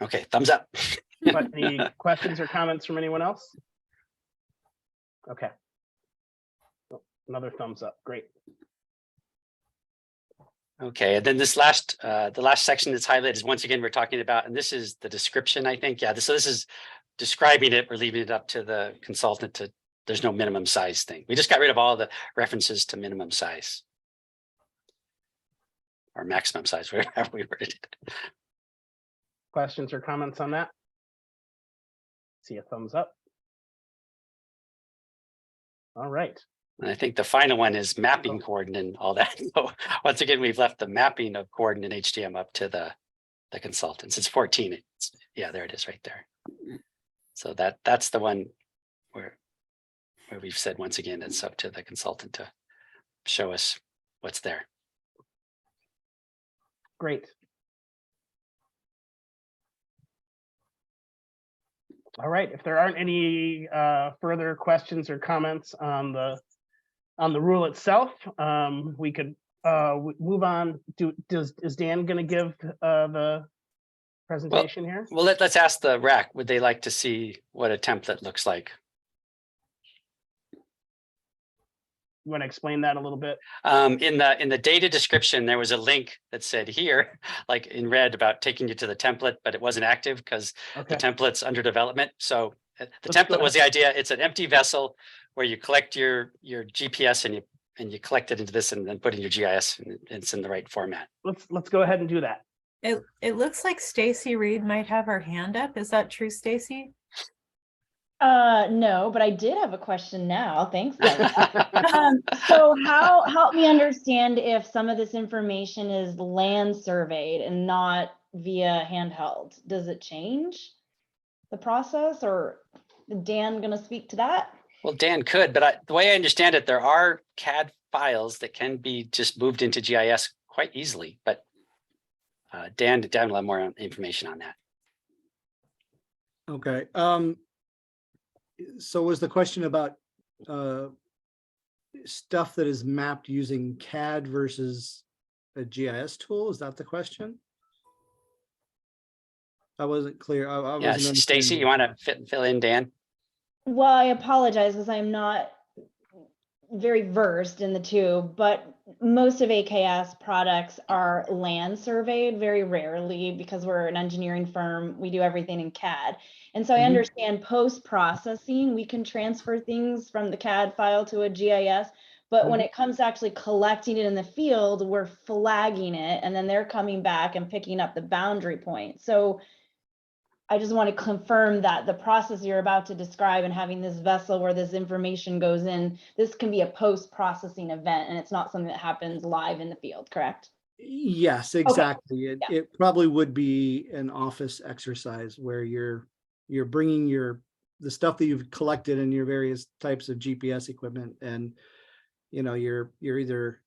Okay, thumbs up. But any questions or comments from anyone else? Okay. Another thumbs up. Great. Okay, and then this the last section that's highlighted is once again we're talking about, and this is the description, I think. Yeah, so this is describing it. We're leaving it up to the consultant to. There's no minimum size thing. We just got rid of all the references to minimum size or maximum size, wherever we worded it. Questions or comments on that? See a thumbs up. All right. And I think the final one is mapping cordon and all that. So once again, we've left the mapping of cordon and HTM up to the consultants. It's 14. Yeah, there it is right there. So that's the one where we've said once again, it's up to the consultant to show us what's there. Great. All right. If there aren't any further questions or comments on the rule itself, we could move on. Is Dan going to give the presentation here? Well, let's ask the RAC. Would they like to see what a template looks like? You want to explain that a little bit? In the data description, there was a link that said here, like in red, about taking you to the template, but it wasn't active because the template's under development. So the template was the idea. It's an empty vessel where you collect your GPS and you collect it into this and then put in your GIS, and it's in the right format. Let's go ahead and do that. It looks like Stacy Reed might have her hand up. Is that true, Stacy? No, but I did have a question now. Thanks. So help me understand if some of this information is land surveyed and not via handheld. Does it change the process, or is Dan going to speak to that? Well, Dan could, but the way I understand it, there are CAD files that can be just moved into GIS quite easily, but Dan will have more information on that. Okay. So was the question about stuff that is mapped using CAD versus a GIS tool? Is that the question? I wasn't clear. I Yeah, wasn't Stacy, you understanding. want to fill in, Dan? Well, I apologize because I'm not very versed in the two, but most of AKS products are land surveyed very rarely because we're an engineering firm. We do everything in CAD. And so I Mhm. understand post-processing, we can transfer things from the CAD file to a GIS. But when it comes to actually collecting it in the field, we're flagging it and then they're coming back and picking up the boundary point. So I just want to confirm that the process you're about to describe and having this vessel where this information goes in, this can be a post-processing event and it's not something that happens live in the field, correct? Yes, exactly. Yeah. It probably would be an office exercise where you're bringing the stuff that you've collected in your various types of GPS equipment, and you're either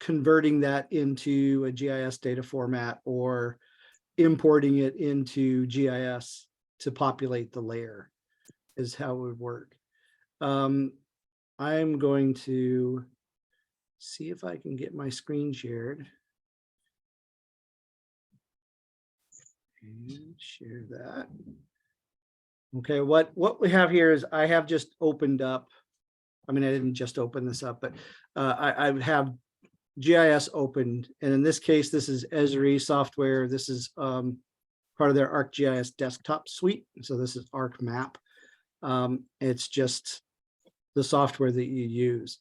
converting that into a GIS data format or importing it into GIS to populate the layer is how it would work. I'm going to see if I can get my screen shared. And share that. Okay, what we have here is I have just opened up. I mean, I didn't just open this up, but I have GIS opened, and in this case, this is Esri software. This is part of their ArcGIS desktop suite. So this is ArcMap. It's just the software that you use.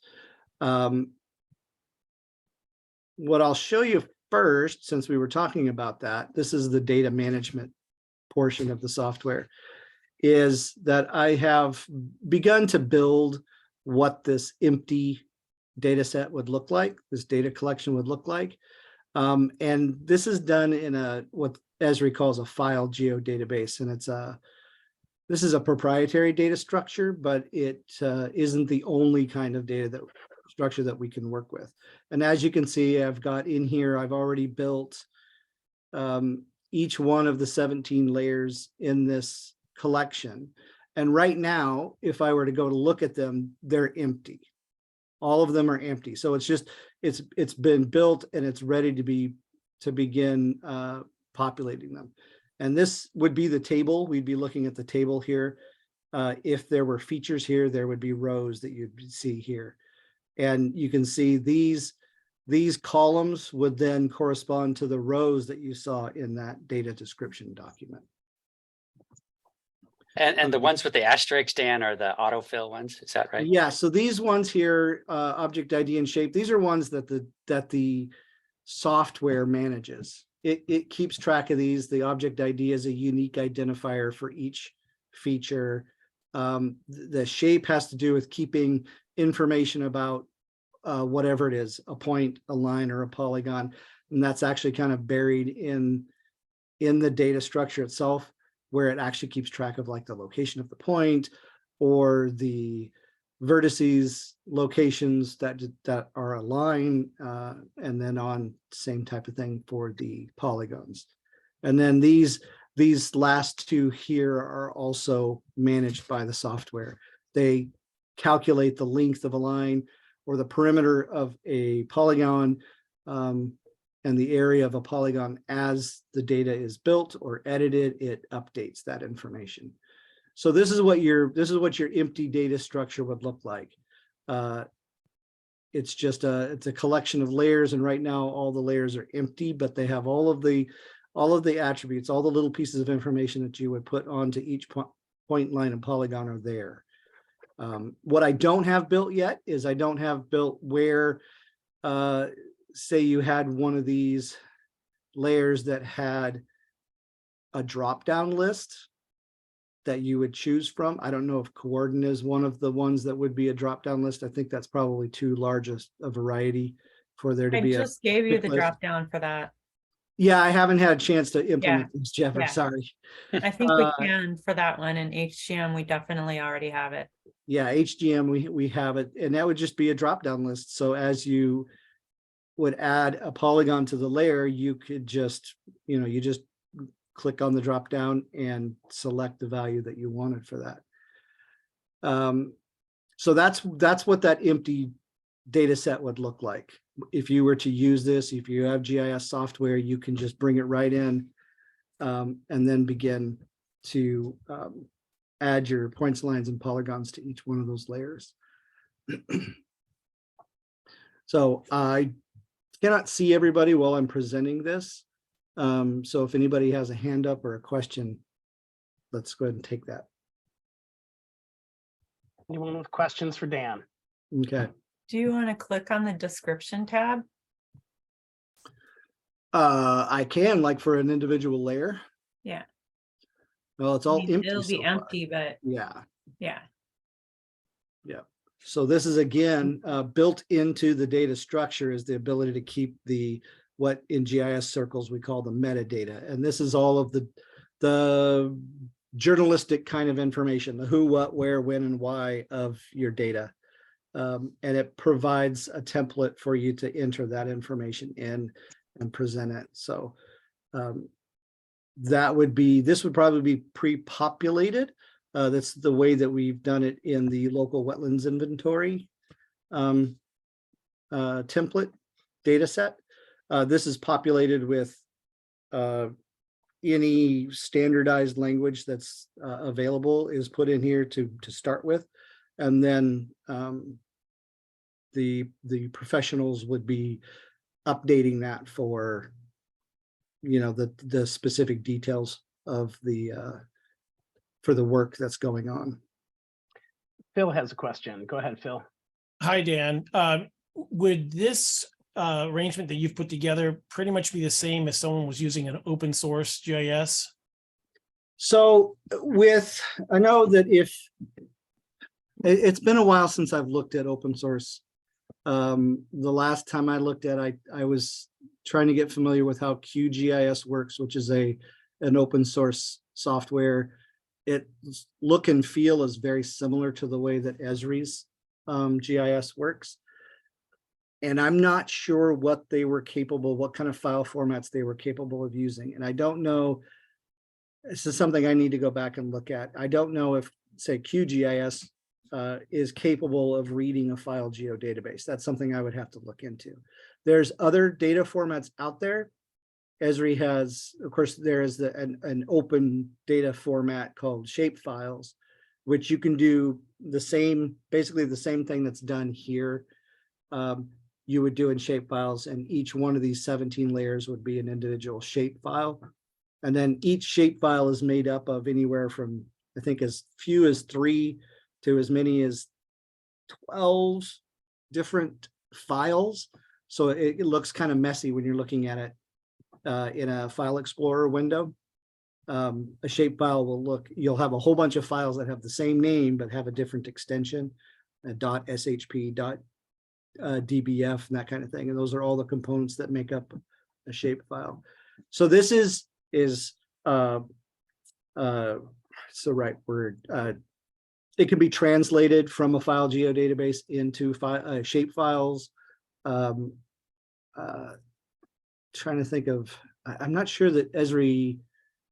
What I'll show you first, since we were talking about that, this is the data management portion of the software, is that I have begun to build what this empty data set would look like, this data collection would look like. And this is done in what Esri calls a file geodatabase. And this is a proprietary data structure, but it isn't the only kind of data structure that we can work with. And as you can see, I've got in here, I've already built each one of the 17 layers in this collection. And right now, if I were to go to look at them, they're empty. All of them are empty. So it's been built and it's ready to begin populating them. And this would be the table. We'd be looking at the table here. If there were features here, there would be rows that you'd see here. And you can see these columns would then correspond to the rows that you saw in that data description document. And the ones with the asterisks, Dan, are the autofill ones, is that right? Yeah, so these ones here, object ID and shape, these are ones that the software manages. It keeps track of these. The object ID is a unique identifier for each feature. The shape has to do with keeping information about whatever it is, a point, a line, or a polygon. And that's actually kind of buried in the data structure itself, where it actually keeps track of like the location of the point or the vertices, locations that are a line, and then on same type of thing for the polygons. And then these last two here are also managed by the software. They calculate the length of a line or the perimeter of a polygon, and the area of a polygon as the data is built or edited, it updates that information. So this is what your empty data structure would look like. It's a collection of layers, and right now all the layers are empty, but they have all of the attributes, all the little pieces of information that you would put onto each point, line, and polygon are there. What I don't have built yet is I don't have built where, say you had one of these layers that had a drop-down list that you would choose from. I don't know if coordinate is one of the ones that would be a drop-down list. I think that's probably too large a variety for there to I be just gave you quick the list. drop down for that. Yeah, I haven't had a chance to implement this, Jeff. I'm Yeah. sorry. I think we can for that one, and HGM, we definitely already have it. Yeah, HGM, we have it, and that would just be a drop-down list. So as you would add a polygon to the layer, you could just, you just click on the drop down and select the value that you wanted for that. So that's what that empty data set would look like. If you were to use this, if you have GIS software, you can just bring it right in and then begin to add your points, lines, and polygons to each one of those layers. So I cannot see everybody while I'm presenting this. So if anybody has a hand up or a question, let's go ahead and take that. Anyone with questions for Dan? Okay. Do you want to click on the description tab? I can, like, for an individual layer. Yeah. Well, it's I all mean, empty. it'll be so far. empty, but Yeah. yeah. So this is again built into the data structure is the ability to keep the what in GIS circles we call the metadata, and this is all of the journalistic kind of information, the who, what, where, when, and why of your data, and it provides a template for you to enter that information in and present it. So that would be, this would probably be pre-populated. That's the way that we've done it in the local wetlands inventory template data set. This is populated with any standardized language that's available is put in here to start with. And then the professionals would be updating that for, you know, the specific details of the for the work that's going on. Phil has a question. Go ahead, Phil. Hi, Dan. Would this arrangement that you've put together pretty much be the same as someone was using an open source GIS? So I know that if it's been a while since I've looked at open source. The last time I looked at, I was trying to get familiar with how QGIS works, which is an open source software. It look and feel is very similar to the way that Esri's GIS works. And I'm not sure what they were capable, what kind of file formats they were capable of using. And I don't know, this is something I need to go back and look at. I don't know if, say, QGIS is capable of reading a file geodatabase. That's something I would have to look into. There's other data formats out there. Esri has, of course, there is an open data format called shapefiles, which you can do the same, basically the same thing that's done here. You would do in shapefiles, and each one of these 17 layers would be an individual shapefile. And then each shapefile is made up of anywhere from, I think, as few as 3 to as many as 12 different files. So it looks kind of messy when you're looking at it in a file explorer window. A shapefile will look, you'll have a whole bunch of files that have the same name but have a different extension, .shp, .dbf, and that kind of thing. And those are all the components that make up a shapefile. So this is it's the right word. It can be translated from a file geodatabase into shape files. Trying to think of, I'm not sure that Esri,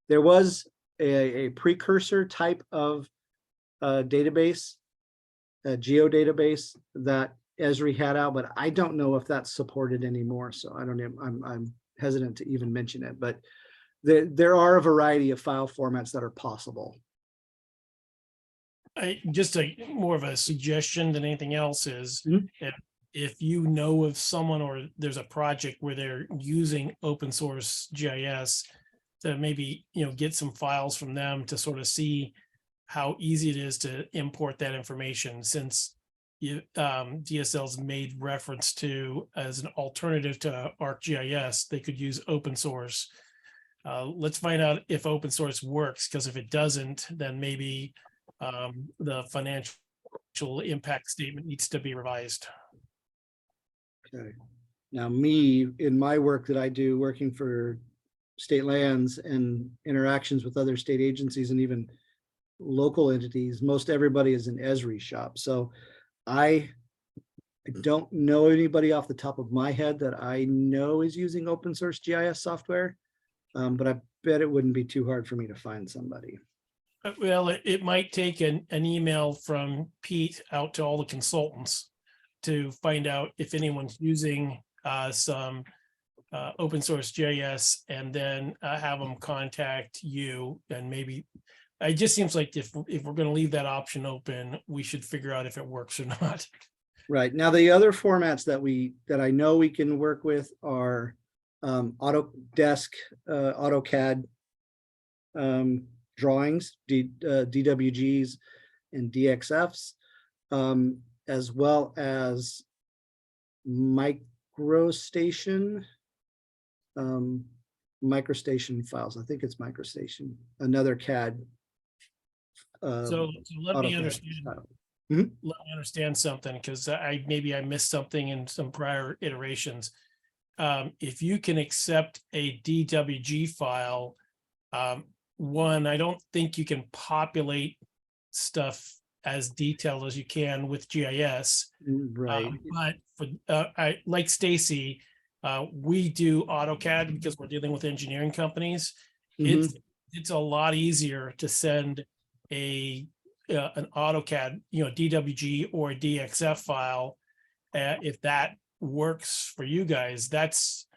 there was a precursor type of database, a geodatabase that Esri had out, but I don't know if that's supported anymore. So I don't know, I'm hesitant to even mention it, but there are a variety of file formats that are possible. Just more of a suggestion than anything else is if you know of someone or there's a project where they're using open source GIS, to maybe, you know, get some files from them to sort of see how easy it is to import that information, since DSL's made reference to as an alternative to ArcGIS, they could use open source. Let's find out if open source works, because if it doesn't, then maybe the financial impact statement needs to be revised. Okay. Now, me, in my work that I do, working for state lands and interactions with other state agencies and even local entities, most everybody is an Esri shop. So I don't know anybody off the top of my head that I know is using open source GIS software, but I bet it wouldn't be too hard for me to find somebody. Well, it might take an email from Pete out to all the consultants to find out if anyone's using some open source GIS and then have them contact you, and maybe it just seems like if we're going to leave that option open, we should figure out if it works or not. Right. Now, the other formats that I know we can work with are Autodesk, AutoCAD drawings, DWGs and DXFs, as well as MicroStation files. I think it's MicroStation, another CAD. So let me AutoCAD understand. style. Let me understand something, because maybe I missed something in some prior iterations. If you can accept a DWG file, one, I don't think you can populate stuff as detailed as you can with GIS. Right. But for I like Stacy, we do AutoCAD because we're dealing with engineering companies. It's a lot easier to send an AutoCAD, DWG or DXF file. If that works for you guys, that's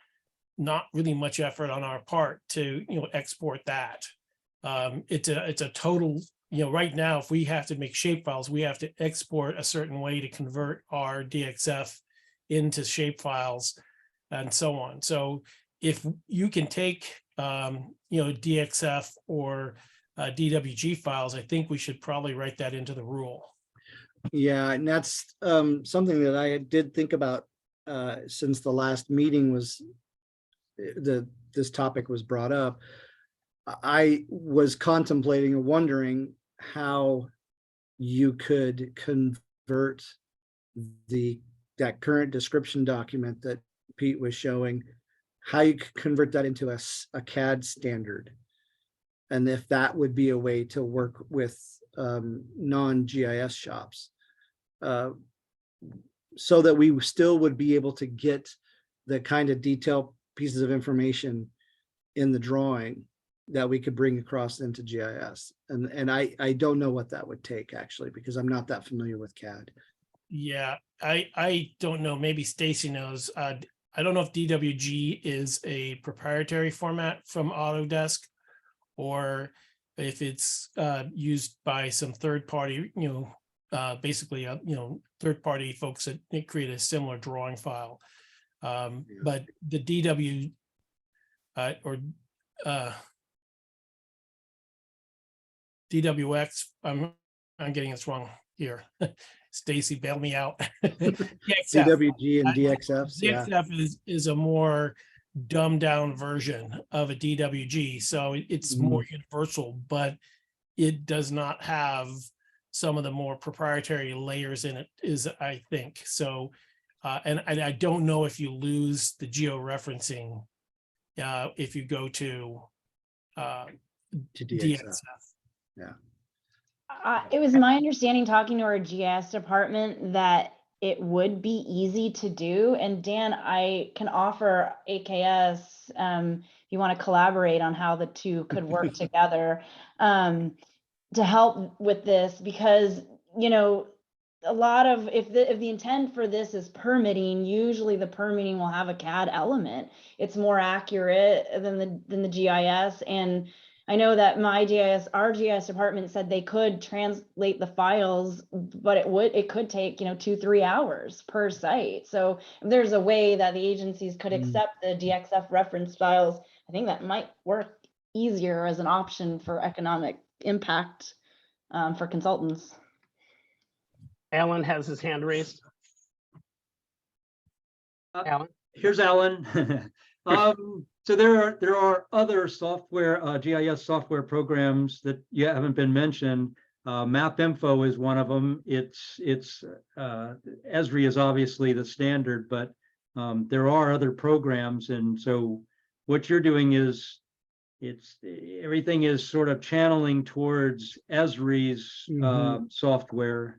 not really much effort on our part to export that. It's a total, right now, if we have to make shape files, we have to export a certain way to convert our DXF into shape files and so on. So if you can take DXF or DWG files, I think we should probably write that into the rule. Yeah, and that's something that I did think about since the last meeting was this topic was brought up. I was contemplating and wondering how you could convert that current description document that Pete was showing, how you could convert that into a CAD standard, and if that would be a way to work with non-GIS shops, so that we still would be able to get the kind of detailed pieces of information in the drawing that we could bring across into GIS. And I don't know what that would take, actually, because I'm not that familiar with CAD. Yeah, I don't know. Maybe Stacy knows. I don't know if DWG is a proprietary format from Autodesk, or if it's used by some third party, basically, third party folks that create a similar drawing file. But the DW DWX, I'm getting this wrong here. Stacy, bail me out. DWG and DXFs. Yeah. DXF is a more dumbed down version of a DWG. So it's more universal, but it does not have some of the more proprietary layers in it, I think. So, and I don't know if you lose the georeferencing if you go to DXF. Yeah. It was my understanding, talking to our GIS department, that it would be easy to do. And Dan, I can offer AKS, if you want to collaborate on how the two could work together, to help with this, because, a lot of, if the intent for this is permitting, usually the permitting will have a CAD element. It's more accurate than the GIS. And I know that our GIS department said they could translate the files, but it could take, 2-3 hours per site. So if there's a way that the agencies could accept the DXF reference files, I think that might work easier as an option for economic impact for consultants. Alan has his hand raised. Alan? Here's Alan. So there are other software, GIS software programs that haven't been mentioned. MapInfo is one of them. Esri is obviously the standard, but there are other programs. And so what you're doing is everything is sort of channeling towards Esri's software.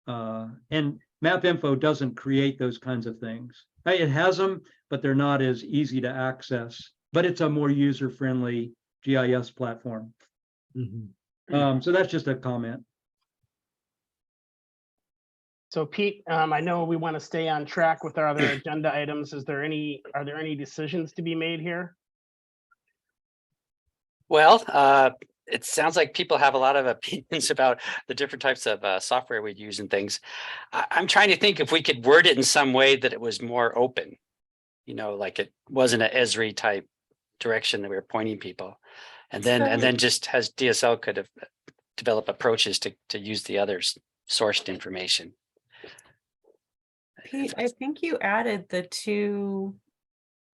And MapInfo doesn't create those kinds of things. It has them, but they're not as easy to access. But it's a more user-friendly GIS platform. So that's just a comment. So Pete, I know we want to stay on track with our other agenda items. Are there any decisions to be made here? Well, it sounds like people have a lot of opinions about the different types of software we'd use and things. I'm trying to think if we could word it in some way that it was more open, like it wasn't an Esri type direction that we were pointing people. And then just as DSL could have developed approaches to use the others sourced information. Pete, I think you added the two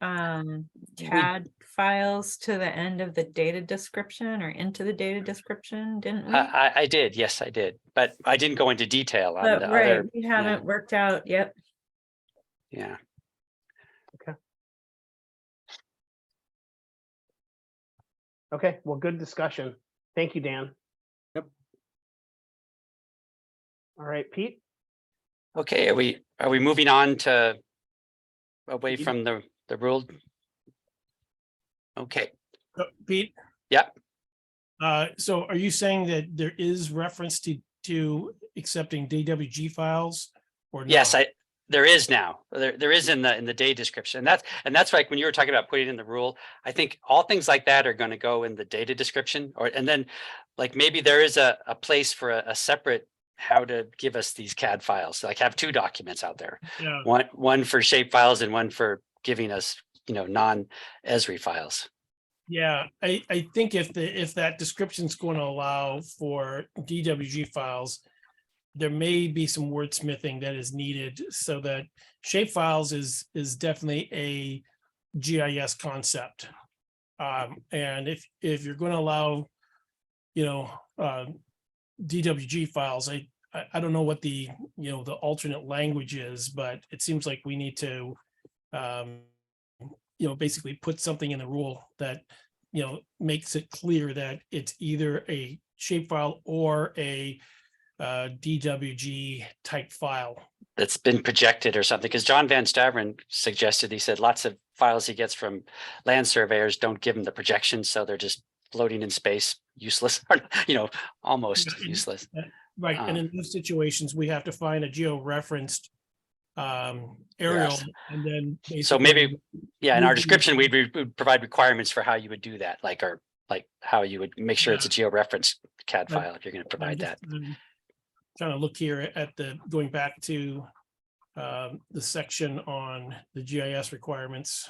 CAD files to the end of the data description or into the data description, didn't we? I did, yes, I did, but I didn't go into detail on But the right, other. we haven't worked out yet. Yeah. Okay, well, good discussion. Thank you, Dan. Yep. All right, Pete. Okay, are we moving on to away You- from the rule? Okay, Pete? Yep. So are you saying that there is reference to accepting DWG files or not? yes, there is now. There is in the data description. And that's like when you were talking about putting in the rule, I think all things like that are going to go in the data description, and then like maybe there is a place for a separate how to give us these CAD files, like have two documents out there. Yeah. One for shape files and one for giving us, non-Esri files. Yeah, I think if that description's going to allow for DWG files, there may be some wordsmithing that is needed so that shape files is definitely a GIS concept. And if you're going to allow, DWG files, I don't know what the alternate language is, but it seems like we need to basically put something in the rule that, makes it clear that it's either a shapefile or a DWG type file. That's been projected or something, because John Van Staveren suggested, he said lots of files he gets from land surveyors don't give him the projections, so they're just floating in space, useless, almost Yeah, useless. Right, and in those situations, we have to find a geo-referenced aerial, Yes. and then So basically maybe, in our moving- description, we'd provide requirements for how you would do that, like how you would make sure it's a geo-referenced CAD Right. file if you're going to I'm provide just, that. trying to look here at going back to the section on the GIS requirements.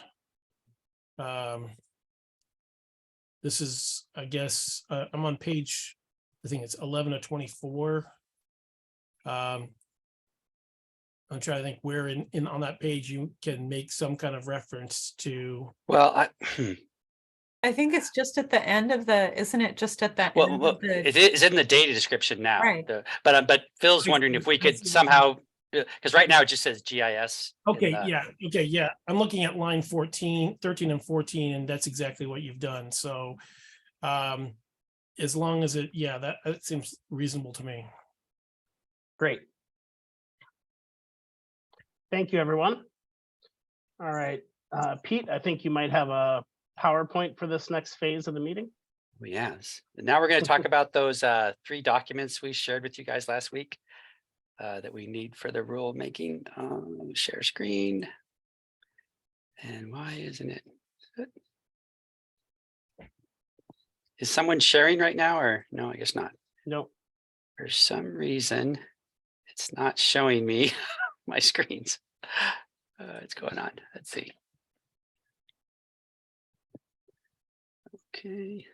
This is, I guess, I'm on page, I think it's 11 of 24. I'm trying to think where in on that page you can make some kind of reference to. Well, I think it's just at the end of isn't it just at the end of the, it is in the data description now. Right. But Phil's I wondering see, if we I could see. somehow, because right now it just says GIS. in Okay, the- yeah. I'm looking at line 13 and 14, and that's exactly what you've done. So as long as that seems reasonable to me. Great. Thank you, everyone. All right, Pete, I think you might have a PowerPoint for this next phase of the meeting. Yes. And now we're going to talk about those 3 documents we shared with you guys last week that we need for the rule making. Share screen. And why isn't it? Is someone sharing right now, or no? I guess not. No. For some reason, it's not showing me my screens. What's going on? Let's see. Okay.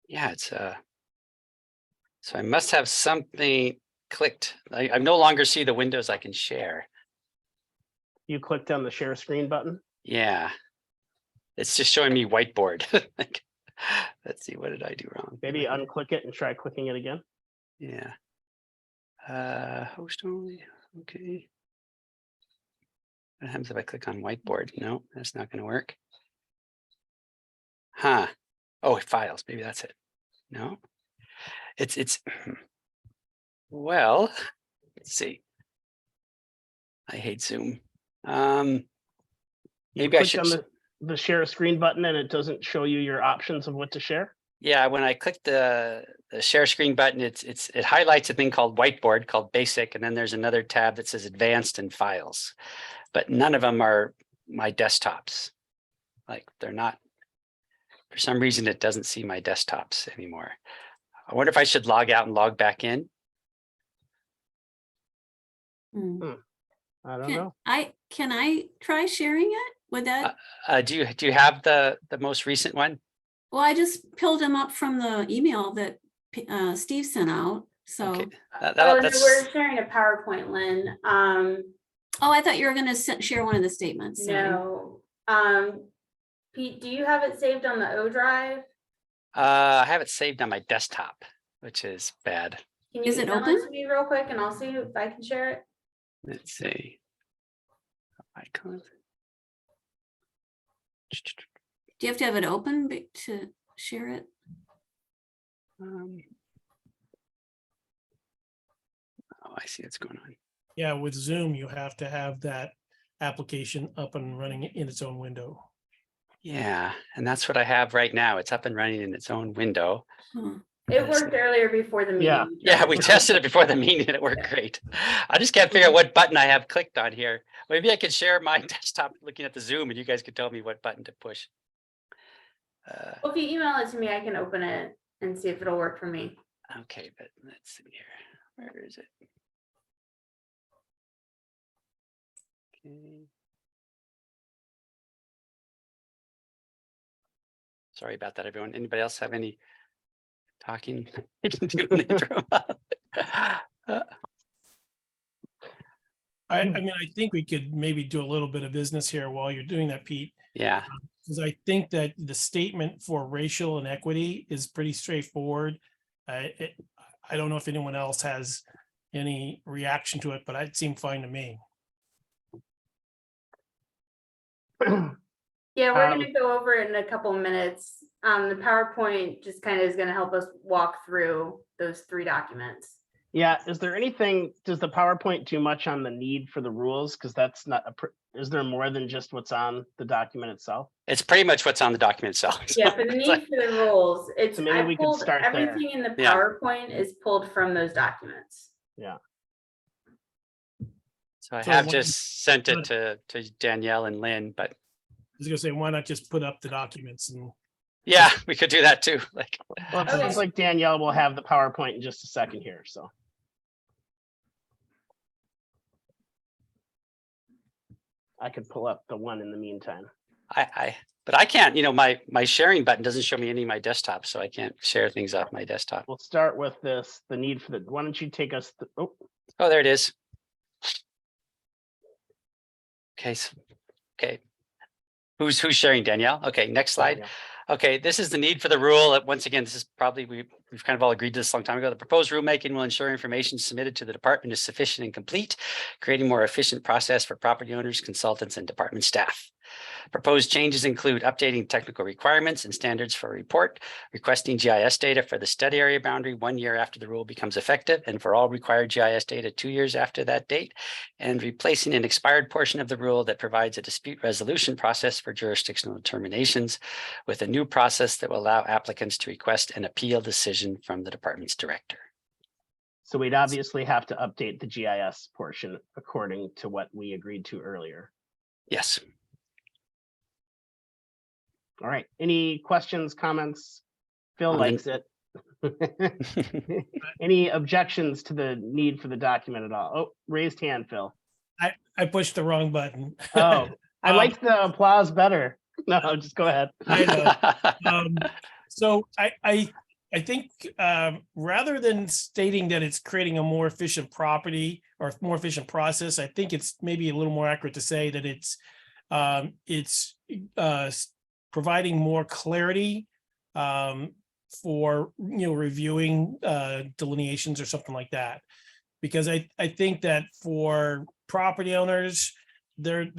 Yeah, it's so I must have something clicked. I no longer see the windows I can share. You clicked on the share screen button. Yeah. It's just showing me whiteboard. Like, let's see, what did I do wrong? Maybe unclick it and try clicking it again. Yeah. Host only. Okay. What happens if I click on whiteboard? No, that's not going to work. Huh. Oh, files. Maybe that's it. No. It's well, let's see. I hate Zoom. You Maybe I clicked should. on the share screen button and it doesn't show you your options of what to share. Yeah, when I click the share screen button, it highlights a thing called whiteboard, called basic, and then there's another tab that says advanced and files. But none of them are my desktops. Like they're not, for some reason, it doesn't see my desktops anymore. I wonder if I should log out and log back in. Hmm. I don't know. Can I try sharing it? Would that? Do you have the most recent one? Well, I just pulled them up from the email that Steve sent out. So. Okay. Oh, no, That's we're sharing a PowerPoint, Lynn. Oh, I thought you were going to share one of the statements. Sorry. No. Pete, do you have it saved on the O drive? I have it saved on my desktop, which is bad. Can you Is it email open? to me real quick and I'll see if I can share it? Let's see. Icon. Do you have to have it open to share it? Oh, I see what's going on. Yeah, with Zoom, you have to have that application up and running in its own window. Yeah, and that's what I have right now. It's up and running in its own window. Hmm. It worked earlier before the meeting. Yeah. Yeah, we tested it before the meeting and it worked great. I just can't figure out what button I have clicked on here. Maybe I could share my desktop looking at the Zoom and you guys could tell me what button to push. Well, if you email it to me, I can open it and see if it'll work for me. Okay, but let's see here. Where is it? Okay. Sorry about that, everyone. Anybody else have any talking? I can do an intro. I mean, I think we could maybe do a little bit of business here while you're doing that, Pete. Yeah, Because I think that the statement for racial and equity is pretty straightforward. I don't know if anyone else has any reaction to it, but it seemed fine to me. Yeah, we're gonna go over it in a couple minutes. The PowerPoint just kind of is gonna help us walk through those 3 documents. Yeah, is there anything, does the PowerPoint do much on the need for the rules? Because that's not, is there more than just what's on the document itself? it's pretty much what's on the document itself. Yeah, for the It's need like- for the rules, it's, So maybe I we could pulled start there. everything in the Yeah. PowerPoint is pulled from those documents. Yeah. So I So have what- just sent it to Danielle and Lynn, but I was gonna say, why not just put up the documents and yeah, we could do that too. Like, Well, it sounds like Danielle will have the PowerPoint in just a second here, so. I could pull up the one in the meantime. but I can't, my sharing button doesn't show me any of my desktop, so I can't share things off my desktop. We'll start with this, the need for the, why don't you take us, oh, Oh, there it is. Okay, okay. Who's sharing, Danielle? Okay, next slide. yeah. Okay, this is the need for the rule. Once again, this is probably, we've kind of all agreed to this a long time ago. The proposed rulemaking will ensure information submitted to the department is sufficient and complete, creating more efficient process for property owners, consultants, and department staff. Proposed changes include updating technical requirements and standards for a report, requesting GIS data for the study area boundary 1 year after the rule becomes effective, and for all required GIS data 2 years after that date, and replacing an expired portion of the rule that provides a dispute resolution process for jurisdictional determinations with a new process that will allow applicants to request an appeal decision from the department's director. So we'd obviously have to update the GIS portion according to what we agreed to earlier. Yes. All right, any questions, comments? Phil On the- likes it. Any objections to the need for the document at all? Oh, raised hand, Phil. I pushed the wrong button. Oh, I liked the applause better. No, just go ahead. I know. So I think rather than stating that it's creating a more efficient property or more efficient process, I think it's maybe a little more accurate to say that it's providing more clarity for reviewing delineations or something like that. Because I think that for property owners, they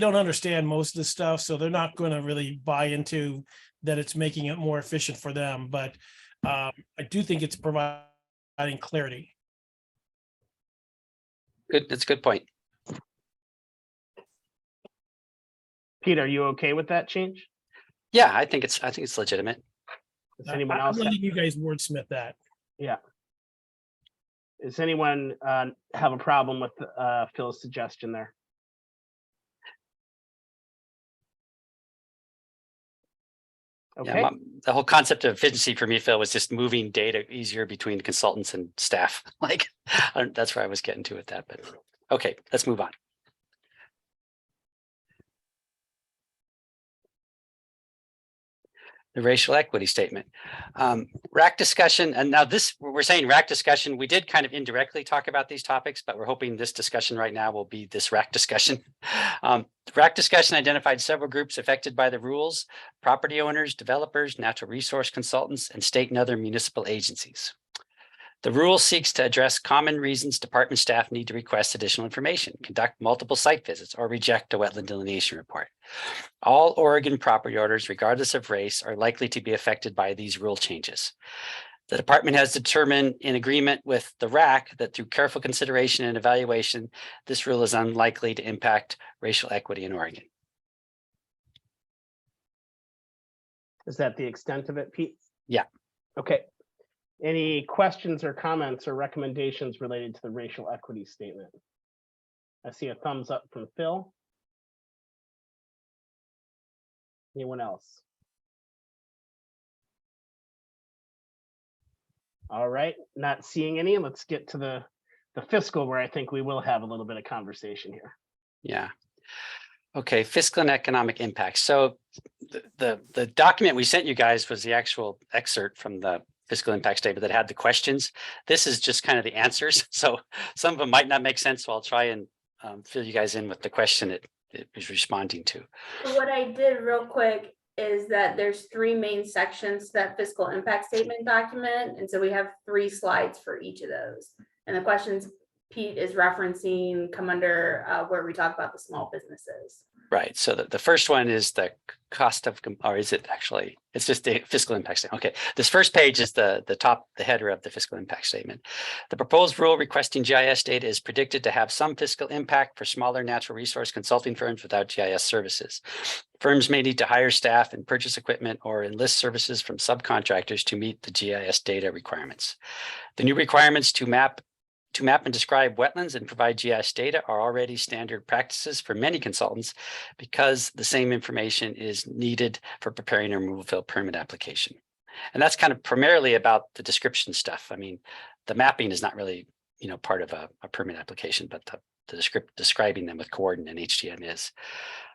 don't understand most of the stuff, so they're not going to really buy into that it's making it more efficient for them. But I do think it's providing clarity. Good, that's a good point. Pete, are you okay with that change? Yeah, I think it's legitimate. Does anyone I'm else? letting you guys wordsmith that. Yeah. Does anyone have a problem with Phil's suggestion there? Okay. Yeah, the whole concept of efficiency for me, Phil, was just moving data easier between consultants and staff. Like, that's where I was getting to with that, but okay, let's move on. The racial equity statement. RAC discussion, and now this, we're saying RAC discussion, we did kind of indirectly talk about these topics, but we're hoping this discussion right now will be this RAC discussion. RAC discussion identified several groups affected by the rules: property owners, developers, natural resource consultants, and state and other municipal agencies. The rule seeks to address common reasons department staff need to request additional information, conduct multiple site visits, or reject a wetland delineation report. All Oregon property owners, regardless of race, are likely to be affected by these rule changes. The department has determined, in agreement with the RAC, that through careful consideration and evaluation, this rule is unlikely to impact racial equity in Oregon. Is that the extent of it, Pete? Yeah. Okay. Any questions or comments or recommendations related to the racial equity statement? I see a thumbs up from Phil. Anyone else? All right, not seeing any. Let's get to the fiscal, where I think we will have a little bit of conversation here. Yeah. Okay, fiscal and economic impact. So the document we sent you guys was the actual excerpt from the fiscal impact statement that had the questions. This is just kind of the answers. So some of them might not make sense. So I'll try and fill you guys in with the question it is responding to. What I did real quick is that there's 3 main sections to that fiscal impact statement document. And so we have 3 slides for each of those. And the questions Pete is referencing come under where we talk about the small businesses. Right. So the first one is the cost of, or is it actually, it's just the fiscal impact statement. Okay. This first page is the header of the fiscal impact statement. The proposed rule requesting GIS data is predicted to have some fiscal impact for smaller natural resource consulting firms without GIS services. Firms may need to hire staff and purchase equipment or enlist services from subcontractors to meet the GIS data requirements. The new requirements to map and describe wetlands and provide GIS data are already standard practices for many consultants because the same information is needed for preparing a removal field permit application. And that's kind of primarily about the description stuff. I mean, the mapping is not really, part of a permit application, but the describing them with coordinate and HTM is.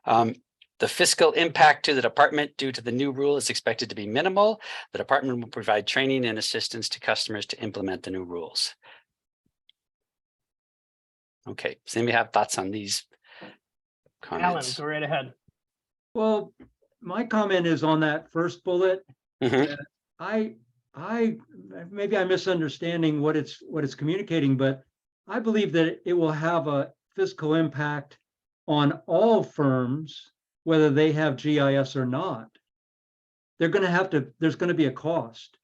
The fiscal impact to the department due to the new rule is expected to be minimal. The department will provide training and assistance to customers to implement the new rules. Okay, does anybody have thoughts on these comments? Alan, go right ahead. Well, my comment is on that first bullet. Mhm. I maybe I'm misunderstanding what it's communicating, but I believe that it will have a fiscal impact on all firms, whether they have GIS or not. They're going to have to, there's going to be a cost.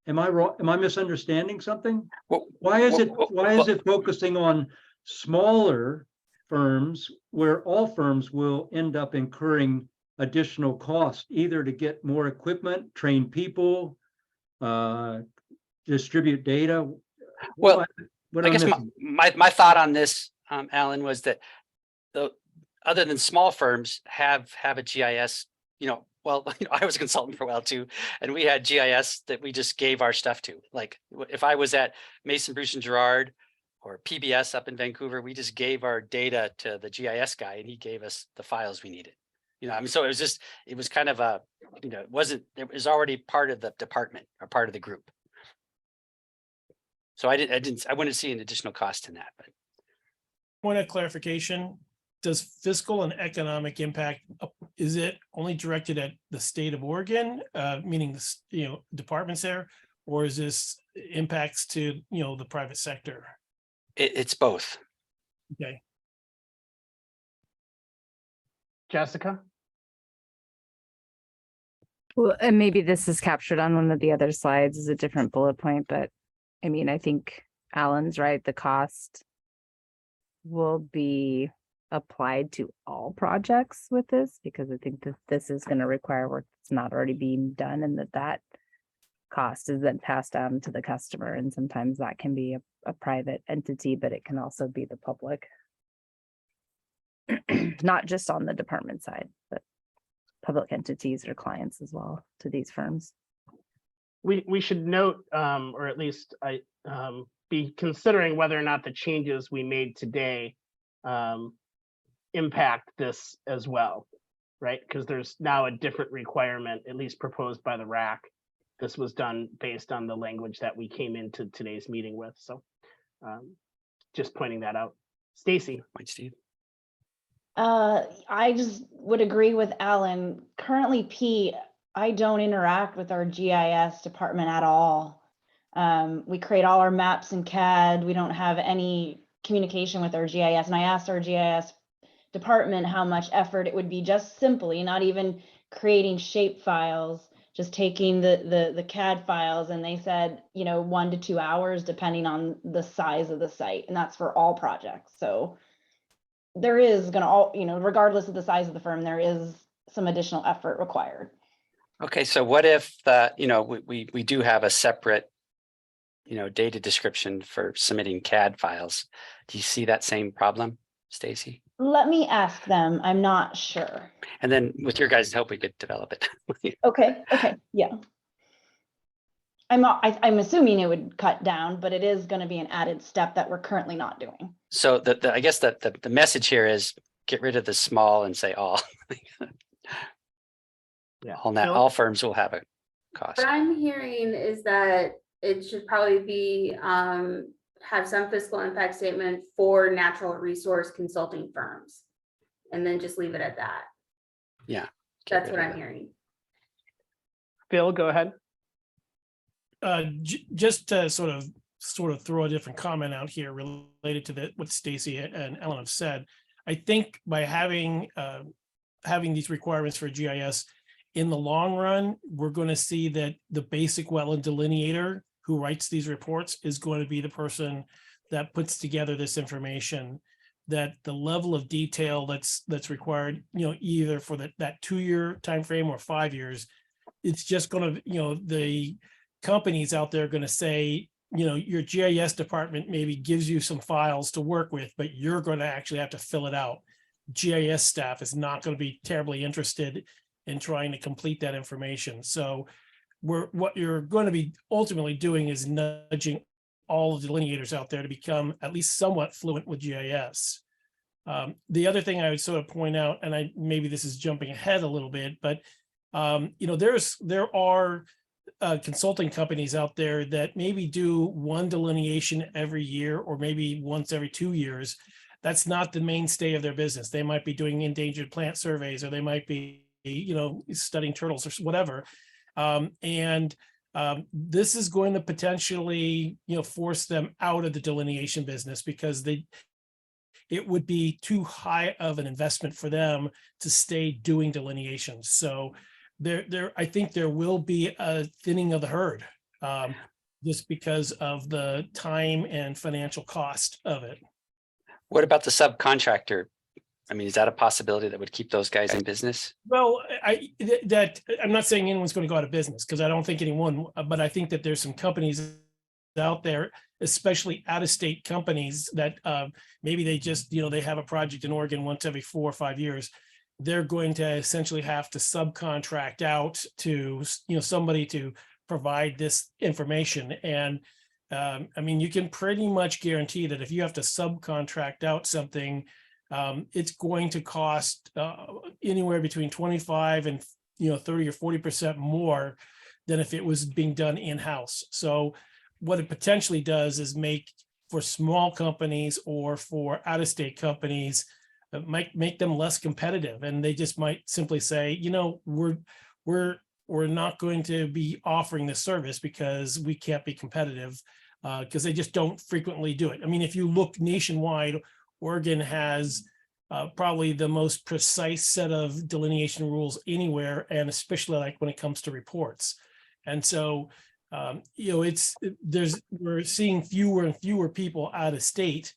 Am I wrong? Am I misunderstanding something? Why is it focusing on smaller firms where all firms will end up incurring additional cost, either to get more equipment, train people, distribute data? Well, what I am guess missing? my thought on this, Alan, was that other than small firms have a GIS, well, I was a consultant for a while too, and we had GIS that we just gave our stuff to. Like if I was at Mason, Bruce and Gerard or PBS up in Vancouver, we just gave our data to the GIS guy and he gave us the files we needed. So it was kind of a, it was already part of the department or part of the group. So I wouldn't see an additional cost in that. But Point of clarification, does fiscal and economic impact, is it only directed at the state of Oregon, meaning the departments there, or is this impacts to the private sector? It's both. Okay. Jessica? Well, and maybe this is captured on one of the other slides as a different bullet point, but I mean, I think Alan's right. The cost will be applied to all projects with this, because I think that this is going to require work that's not already being done, and that cost is then passed on to the customer. And sometimes that can be a private entity, but it can also be the public. Not just on the department side, but public entities or clients as well to these firms. We should note, or at least be considering whether or not the changes we made today impact this as well, right? Because there's now a different requirement, at least proposed by the RAC. This was done based on the language that we came into today's meeting with. So just pointing that out. Stacy. Point, Steve. I just would agree with Alan. Currently, Pete, I don't interact with our GIS department at all. We create all our maps in CAD. We don't have any communication with our GIS. And I asked our GIS department how much effort it would be just simply, not even creating shape files, just taking the CAD files. And they said, 1 to 2 hours, depending on the size of the site. And that's for all projects. So there is going to, regardless of the size of the firm, there is some additional effort required. Okay, so what if we do have a separate data description for submitting CAD files? Do you see that same problem, Stacy? Let me ask them. I'm not sure. And then with your guys' help, we could develop it. Okay, yeah. I'm assuming it would cut down, but it is going to be an added step that we're currently not doing. So I guess that the message here is get rid of the small and say all. Yeah. All firms will have a cost. What I'm hearing is that it should probably be have some fiscal impact statement for natural resource consulting firms, and then just leave it at that. Yeah, that's what I'm hearing. Phil, go ahead. Just to sort of throw a different comment out here related to what Stacy and Ellen have said. I think by having these requirements for GIS, in the long run, we're going to see that the basic wetland delineator who writes these reports is going to be the person that puts together this information. That the level of detail that's required, either for that 2-year time frame or 5 years, it's just going to, the companies out there are going to say, your GIS department maybe gives you some files to work with, but you're going to actually have to fill it out. GIS staff is not going to be terribly interested in trying to complete that information. So what you're going to be ultimately doing is nudging all of the delineators out there to become at least somewhat fluent with GIS. The other thing I would sort of point out, and maybe this is jumping ahead a little bit, but there are consulting companies out there that maybe do one delineation every year or maybe once every 2 years. That's not the mainstay of their business. They might be doing endangered plant surveys, or they might be studying turtles or whatever. This is going to potentially force them out of the delineation business, because it would be too high of an investment for them to stay doing delineation. So I think there will be a thinning of the herd, just because of the time and financial cost of it. What about the subcontractor? I mean, is that a possibility that would keep those guys in business? Well, I'm not saying anyone's going to go out of business, because I don't think anyone, but I think that there's some companies out there, especially out-of-state companies, that maybe they just, they have a project in Oregon once every 4 or 5 years. They're going to essentially have to subcontract out to, somebody to provide this information. And I mean, you can pretty much guarantee that if you have to subcontract out something, it's going to cost anywhere between 25 and 30 or 40% more than if it was being done in-house. So what it potentially does is make, for small companies or for out-of-state companies, make them less competitive, and they just might simply say, we're not going to be offering this service because we can't be competitive, because they just don't frequently do it. I mean, if you look nationwide, Oregon has probably the most precise set of delineation rules anywhere, and especially like when it comes to reports. And so, we're seeing fewer and fewer people out of state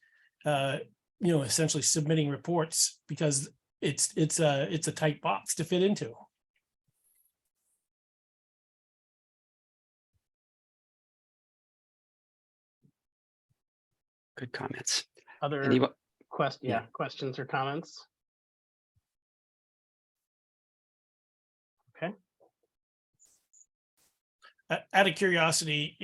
essentially submitting reports because it's a tight box to fit into. Good comments. Other Anyone? questions or comments? Okay. Out of curiosity,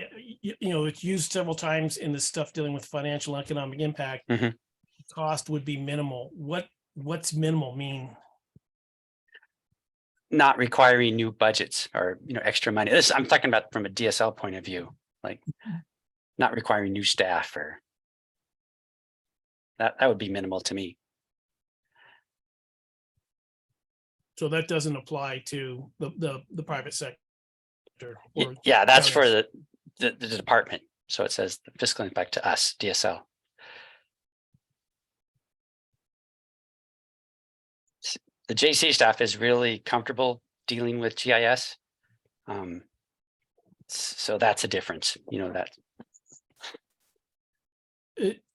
it's used several times in the stuff dealing with financial and economic impact. Mhm. Cost would be minimal. What's minimal mean? Not requiring new budgets or extra money. This I'm talking about from a DSL point of view, like not requiring new staff or that would be minimal to me. So that doesn't apply to the private sector. Or Yeah, that's for counties. the department. So it says the fiscal impact to us, DSL. The JC staff is really comfortable dealing with GIS. So that's a difference, that.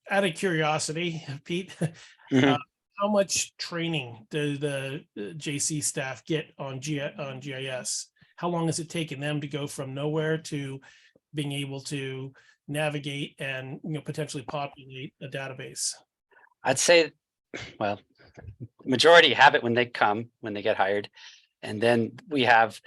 Out of curiosity, Pete, Mhm. how much training do the JC staff get on GIS? How long has it taken them to go from nowhere to being able to navigate and potentially populate a database? I'd say, well, majority have it when they get hired. And then we have,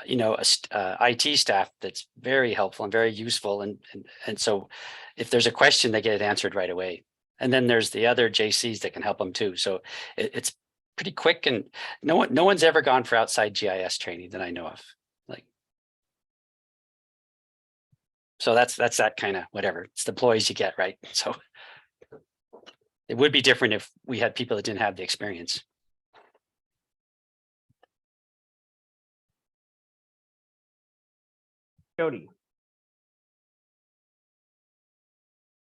IT staff that's very helpful and very useful. And so if there's a question, they get it answered right away. And then there's the other JCs that can help them too. So it's pretty quick, and no one's ever gone for outside GIS training that I know of. So that's that kind of whatever. It's the employees you get, right? So it would be different if we had people that didn't have the experience. Jody.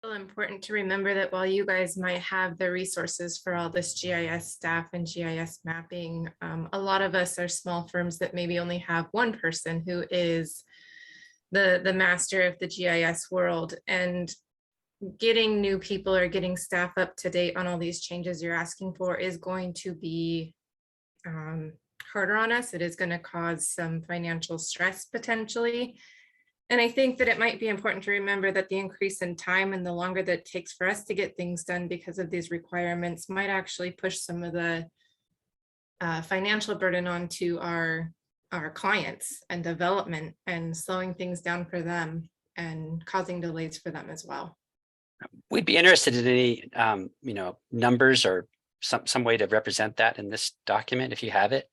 Important to remember that while you guys might have the resources for all this GIS staff and GIS mapping, a lot of us are small firms that maybe only have one person who is the master of the GIS world, and getting new people or getting staff up to date on all these changes you're asking for is going to be harder on us. It is going to cause some financial stress potentially. And I think that it might be important to remember that the increase in time and the longer that it takes for us to get things done because of these requirements might actually push some of the financial burden onto our clients and development, and slowing things down for them and causing delays for them as well. We'd be interested in any, numbers or some way to represent that in this document if you have it.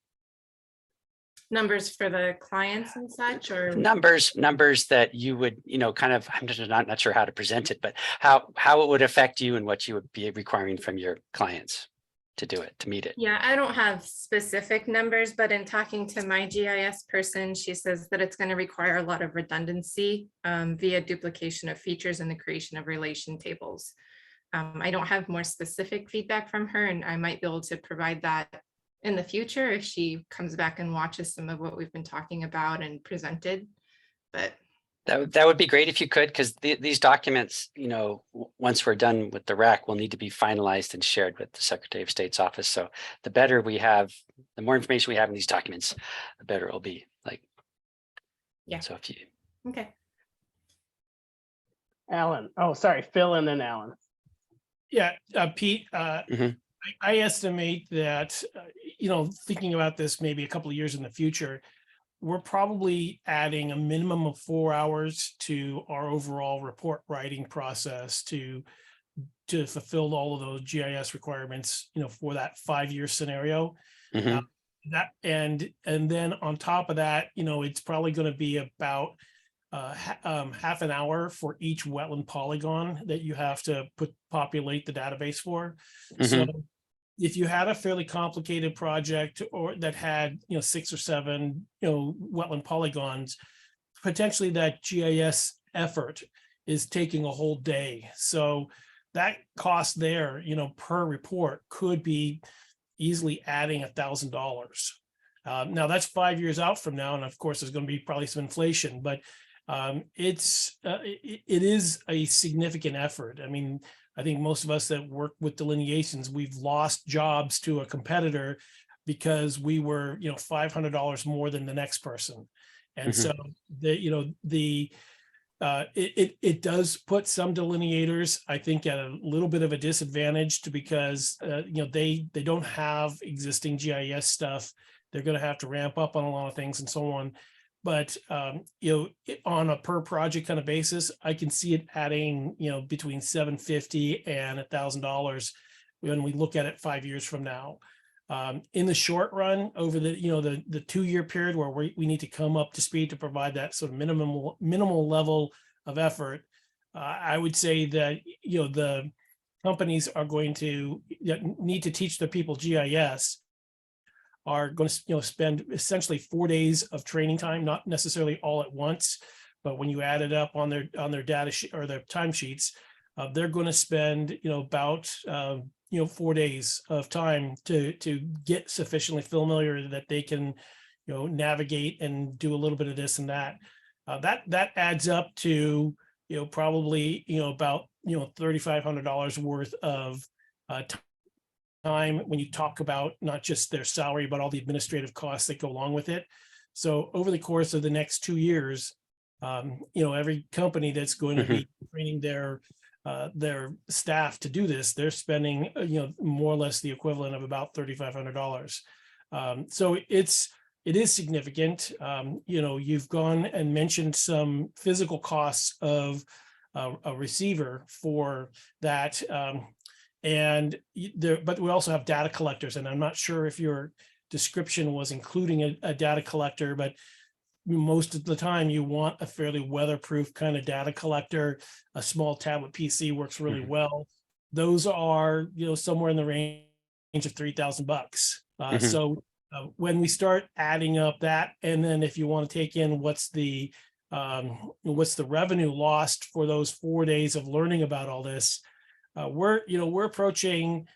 Numbers for the clients and such, or Numbers that you would, kind of, I'm just not sure how to present it, but how it would affect you and what you would be requiring from your clients to do it, to meet it. Yeah, I don't have specific numbers, but in talking to my GIS person, she says that it's going to require a lot of redundancy via duplication of features and the creation of relation tables. I don't have more specific feedback from her, and I might be able to provide that in the future if she comes back and watches some of what we've been talking about and presented. But that would be great if you could, because these documents, once we're done with the RAC, will need to be finalized and shared with the Secretary of State's office. So the better we have, the more information we have in these documents, the better it will be. Yeah. So if you. Okay. Alan. Oh, sorry, Phil and then Alan. Yeah, Pete, I estimate that, thinking about this maybe a couple of years in the future, we're probably adding a minimum of 4 hours to our overall report writing process to fulfill all of those GIS requirements, for that 5-year scenario. That and then on top of that, it's probably going to be about half an hour for each wetland polygon that you have to populate the database for. So if you had a fairly complicated project or that had 6 or 7 wetland polygons, potentially that GIS effort is taking a whole day. So that cost there, per report could be easily adding $1,000. Now that's 5 years out from now, and of course there's going to be probably some inflation, but it is a significant effort. I mean, I think most of us that work with delineations, we've lost jobs to a competitor because we were, $500 more than the next person. And so it does put some delineators, I think, at a little bit of a disadvantage because they don't have existing GIS stuff. They're going to have to ramp up on a lot of things and so on. But on a per project kind of basis, I can see it adding between $750 and $1,000 when we look at it 5 years from now. In the short run, over the 2-year period where we need to come up to speed to provide that sort of minimal level of effort, I would say that the companies are going to need to teach their people GIS, are going to spend essentially 4 days of training time, not necessarily all at once, but when you add it up on their data sheet or their timesheets, they're going to spend about 4 days of time to get sufficiently familiar that they can navigate and do a little bit of this and that. That adds up to probably about $3,500 worth of time when you talk about not just their salary but all the administrative costs that go along with it. So over the course of the next 2 years, every company that's going to be training their staff to do this, they're spending more or less the equivalent of about $3,500. So it is significant. You've gone and mentioned some physical costs of a receiver for that, but we also have data collectors, and I'm not sure if your description was including a data collector, but most of the time you want a fairly weatherproof kind of data collector. A small tablet PC works really well. Those are somewhere in the range of $3,000. So when we start adding up that, and then if you want to take in what's the revenue lost for those 4 days of learning about all this, we're approaching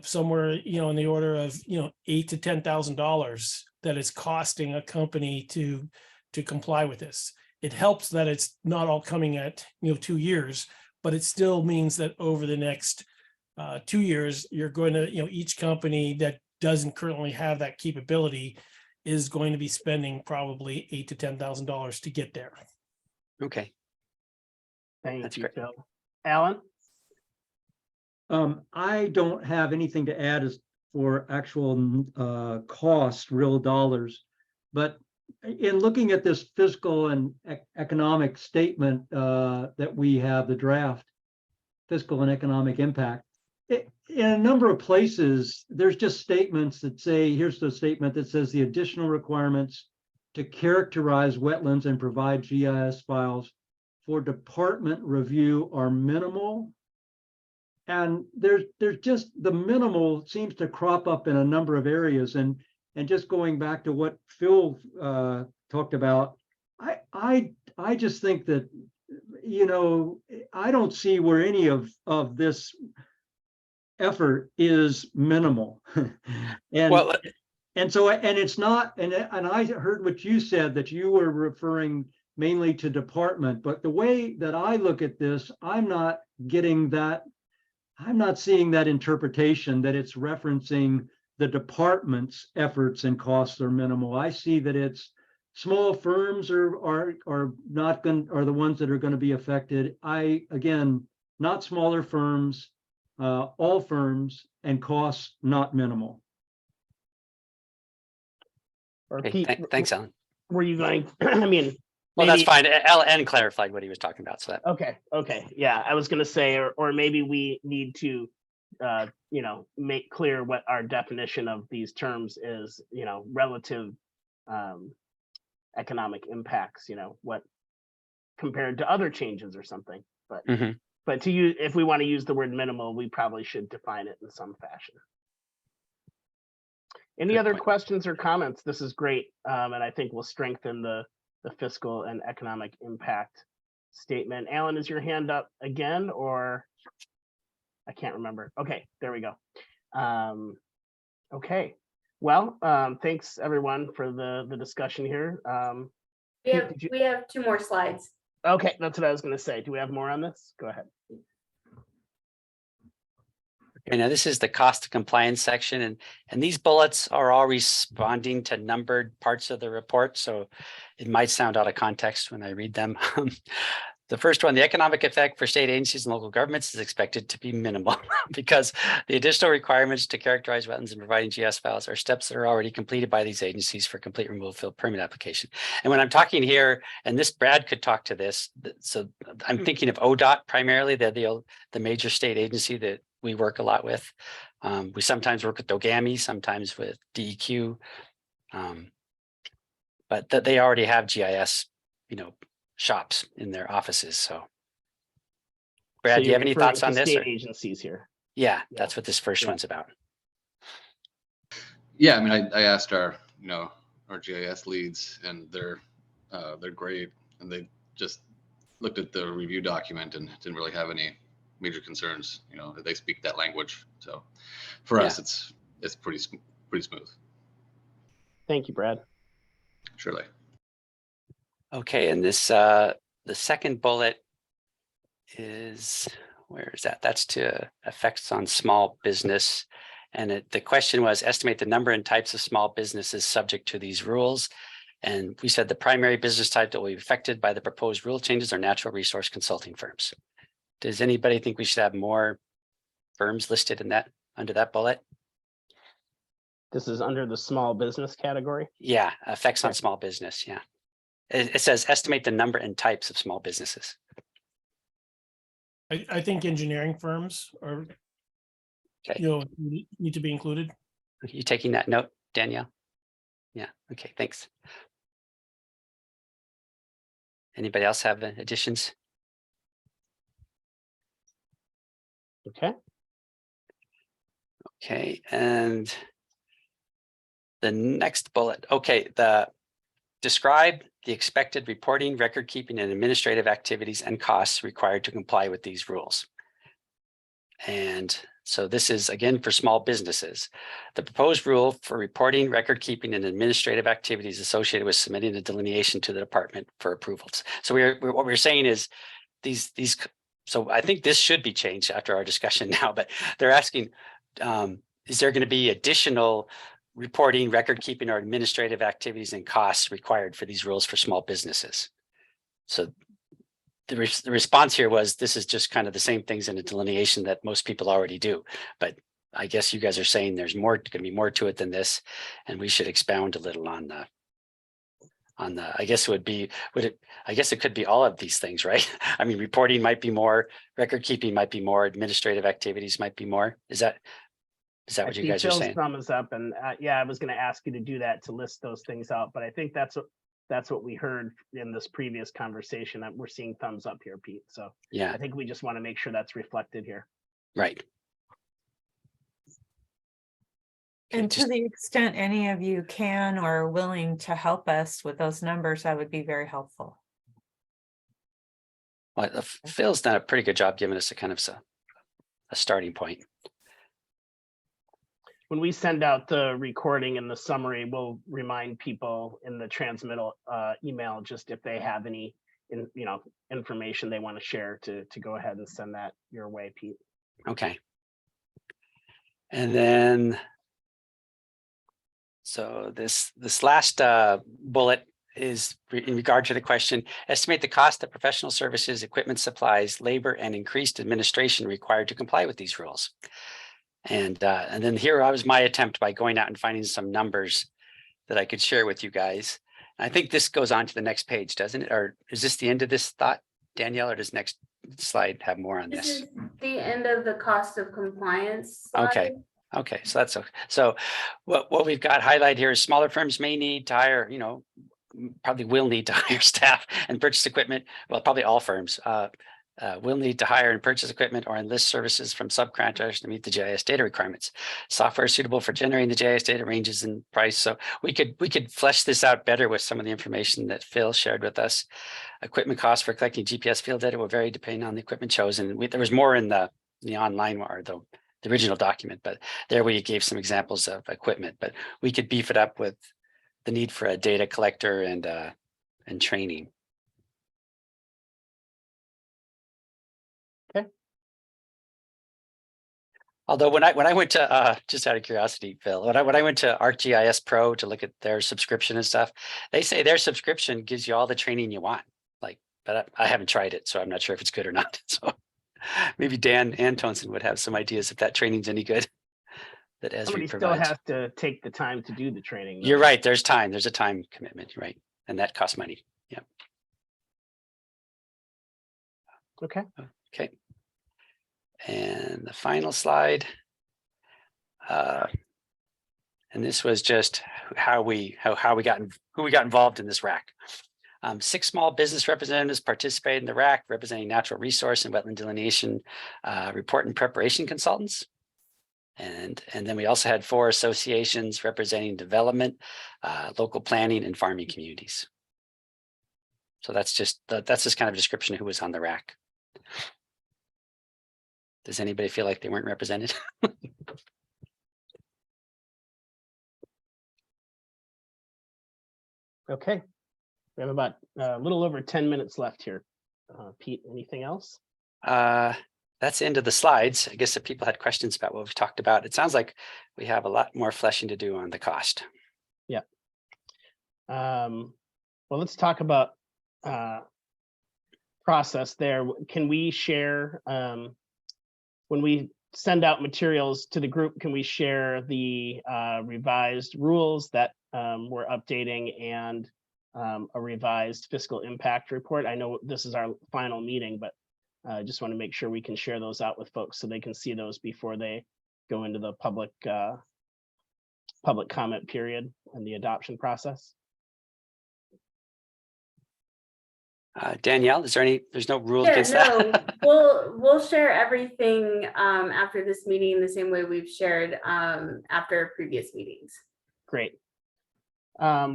somewhere in the order of $8,000 to $10,000 that it's costing a company to comply with this. It helps that it's not all coming at 2 years, but it still means that over the next 2 years, you're going to each company that doesn't currently have that capability is going to be spending probably $8,000 to $10,000 to get there. Okay. Thank you, Phil. Alan? I don't have anything to add as for actual cost, real dollars, but in looking at this fiscal and economic statement that we have, the draft fiscal and economic impact, in a number of places, there's just statements that say, here's the statement that says the additional requirements to characterize wetlands and provide GIS files for department review are minimal. And there's just the minimal seems to crop up in a number of areas. And just going back to what Phil talked about, I just think that, I don't see where any of this effort is minimal. and it's not, and I heard what you said, that you were referring mainly to department, but the way that I look at this, I'm not seeing that interpretation that it's referencing the department's efforts and costs are minimal. I see that it's small firms are the ones that are going to be affected. Again, not smaller firms, all firms, and costs not minimal. Or Okay, Pete, thanks, Alan. were you going, I mean, Well, maybe, that's fine. Alan clarified what he was talking about. So that okay. Yeah, I was going to say, or maybe we need to, make clear what our definition of these terms is, relative economic impacts, what compared to other changes or something. But but to use, if we want to use the word minimal, we probably should define it in some fashion. Any Good other point. questions or comments? This is great, and I think will strengthen the fiscal and economic impact statement. Alan, is your hand up again, or I can't remember. Okay, there we go. Okay, well, thanks everyone for the discussion here. We have 2 more slides. Okay, that's what I was going to say. Do we have more on this? Go ahead. Okay, now this is the cost of compliance section, and these bullets are all responding to numbered parts of the report, so it might sound out of context when I read them. The first one, the economic effect for state agencies and local governments is expected to be minimal because the additional requirements to characterize wetlands and providing GS files are steps that are already completed by these agencies for complete removal field permit application. And when I'm talking here, and this Brad could talk to this, so I'm thinking of ODOT primarily, the major state agency that we work a lot with. We sometimes work with Dogami, sometimes with DEQ, but that they already have GIS, shops in their offices. So Brad, do you have any thoughts on this? State agencies here. Yeah, that's what this first one's about. Yeah, I mean, I asked our GIS leads, and they're great, and they just looked at the review document and didn't really have any major concerns. They speak that language, so for us, it's pretty smooth. Thank you, Brad. Surely. Okay, and this the second bullet is, where is that? That's to effects on small business. And the question was, estimate the number and types of small businesses subject to these rules. And we said the primary business type that will be affected by the proposed rule changes are natural resource consulting firms. Does anybody think we should have more firms listed in that, under that bullet? This is under the small business category? Yeah, effects on small business, yeah. It says estimate the number and types of small businesses. I think engineering firms are, Okay. need to be included. Are you taking that note, Danielle? Yeah, okay, thanks. Anybody else have additions? Okay. Okay, and the next bullet, okay, describe the expected reporting, record keeping, and administrative activities and costs required to comply with these rules. And so this is again for small businesses. The proposed rule for reporting, record keeping, and administrative activities associated with submitting a delineation to the department for approvals. So what we're saying is these. So I think this should be changed after our discussion now. But they're asking, is there going to be additional reporting, record keeping, or administrative activities and costs required for these rules for small businesses? So the response here was, this is just kind of the same things in a delineation that most people already do. But I guess you guys are saying there's more, going to be more to it than this, and we should expound a little on the, I guess it would be, I guess it could be all of these things, right? I mean, reporting might be more, record keeping might be more, administrative activities might be more. Is that what you guys are saying? Thumb is up, and yeah, I was going to ask you to do that, to list those things out, but I think that's what we heard in this previous conversation. That we're seeing thumbs up here, Pete. So yeah, I think we just want to make sure that's reflected here. Right. And to the extent any of you can or are willing to help us with those numbers, that would be very helpful. Well, Phil's done a pretty good job giving us a kind of a starting point. When we send out the recording and the summary, we'll remind people in the transmittal email, just if they have any information they want to share, to go ahead and send that your way, Pete. Okay. And then, so this last bullet is in regard to the question, estimate the cost of professional services, equipment, supplies, labor, and increased administration required to comply with these rules. And then here was my attempt by going out and finding some numbers that I could share with you guys. I think this goes on to the next page, doesn't it? Or is this the end of this thought, Danielle, or does next slide have more on this? This is the end of the cost of compliance slide. Okay. Okay, so that's okay. So what we've got highlighted here is smaller firms may need to hire, probably will need to hire staff and purchase equipment. Well, probably all firms will need to hire and purchase equipment or enlist services from subcontractors to meet the GIS data requirements. Software suitable for generating the GIS data ranges in price. So we could flesh this out better with some of the information that Phil shared with us. Equipment costs for collecting GPS field data will vary depending on the equipment chosen. There was more in the online or the original document, but there we gave some examples of equipment. But we could beef it up with the need for a data collector and training. Although when I went to just out of curiosity, Phil, when I went to ArcGIS Pro to look at their subscription and stuff, they say their subscription gives you all the training you want. Like, but I haven't tried it, so I'm not sure if it's good or not. So maybe Dan Antonsen would have some ideas if that training's any good. That Esri Somebody still provides. has to take the time to do the training. though. You're right. There's time. There's a time commitment. You're right, and that costs money. Yeah. Okay. Okay. And the final slide. And this was just how we got who we got involved in this RAC. 6 small business representatives participated in the RAC, representing natural resource and wetland delineation report and preparation consultants. And then we also had 4 associations representing development, local planning, and farming communities. So that's just kind of a description of who was on the RAC. Does anybody feel like they weren't represented? Okay. We have about a little over 10 minutes left here. Pete, anything else? That's the end of the slides. I guess if people had questions about what we've talked about, it sounds like we have a lot more fleshing to do on the cost. Yeah. Well, let's talk about process there. Can we share, when we send out materials to the group, can we share the revised rules that we're updating and a revised fiscal impact report? I know this is our final meeting, but I just want to make sure we can share those out with folks so they can see those before they go into the public comment period and the adoption process. Danielle, is there any, there's no rule Yeah, against no, that? we'll share everything after this meeting the same way we've shared after previous meetings. Great.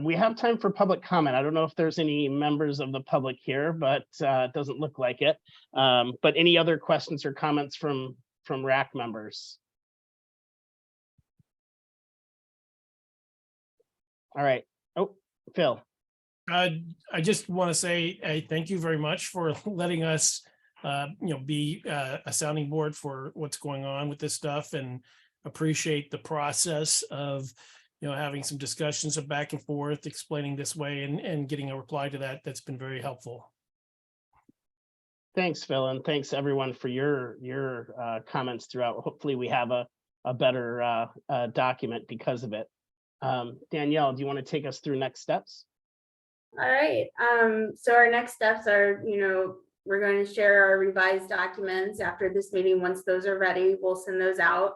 We have time for public comment. I don't know if there's any members of the public here, but it doesn't look like it. But any other questions or comments from RAC members? All right. Oh, Phil. I just want to say, thank you very much for letting us, be a sounding board for what's going on with this stuff, and appreciate the process of, having some discussions of back and forth, explaining this way and getting a reply to that. That's been very helpful. Thanks, Phil, and thanks everyone for your comments throughout. Hopefully we have a better document because of it. Danielle, do you want to take us through next steps? All right, so our next steps are, we're going to share our revised documents after this meeting. Once those are ready, we'll send those out.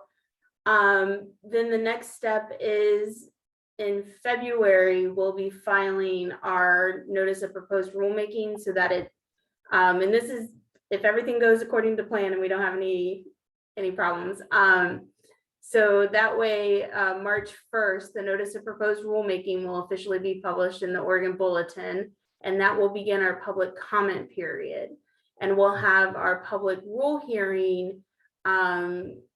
Then the next step is in February, we'll be filing our notice of proposed rulemaking so that it, and this is if everything goes according to plan and we don't have any problems. So that way, March 1st, the notice of proposed rulemaking will officially be published in the Oregon Bulletin, and that will begin our public comment period. And we'll have our public rule hearing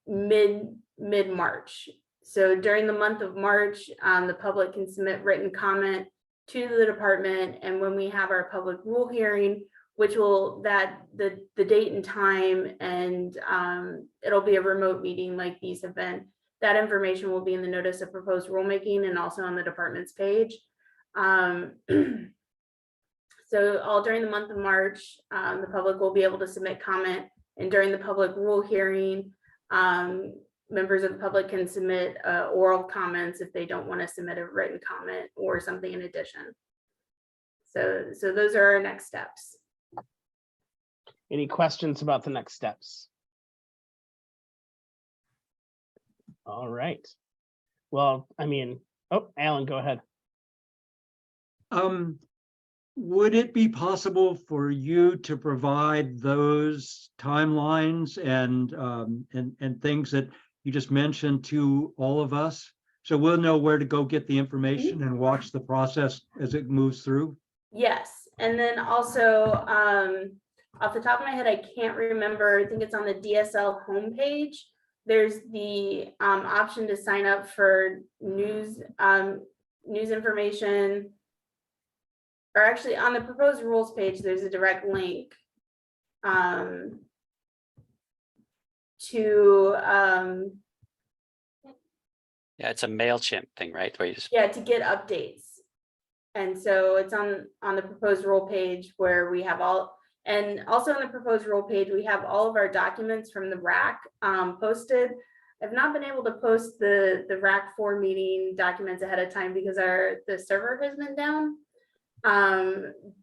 mid-March. So during the month of March, the public can submit written comment to the department, and when we have our public rule hearing, which will the date and time, and it'll be a remote meeting like these have been. That information will be in the notice of proposed rulemaking and also on the department's page. So all during the month of March, the public will be able to submit comment, and during the public rule hearing, members of the public can submit oral comments if they don't want to submit a written comment or something in addition. So those are our next steps. Any questions about the next steps? All right. Well, Alan, go ahead. Would it be possible for you to provide those timelines and things that you just mentioned to all of us, so we'll know where to go get the information and watch the process as it moves through? Yes, and then also, off the top of my head, I can't remember. I think it's on the DSL homepage. There's the option to sign up for news information, or actually on the proposed rules page, there's a direct link to, Yeah, it's a MailChimp thing, right? Where you just, yeah, to get updates. And so it's on the proposed rule page where we have all, and also on the proposed rule page, we have all of our documents from the RAC posted. I've not been able to post the RAC 4 meeting documents ahead of time because the server has been down.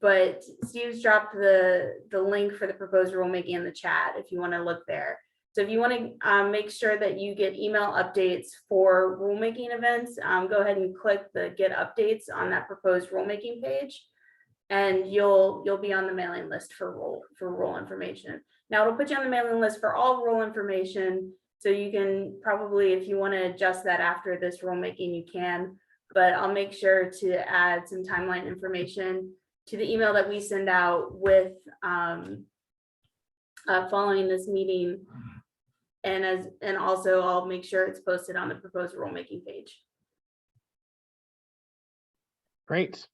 But Steve's dropped the link for the proposed rulemaking in the chat if you want to look there. So if you want to make sure that you get email updates for rulemaking events, go ahead and click the get updates on that proposed rulemaking page, and you'll be on the mailing list for rule information. Now it'll put you on the mailing list for all rule information. So you can probably, if you want to adjust that after this rulemaking, you can, but I'll make sure to add some timeline information to the email that we send out with following this meeting. And also I'll make sure it's posted on the proposed rulemaking page. Great.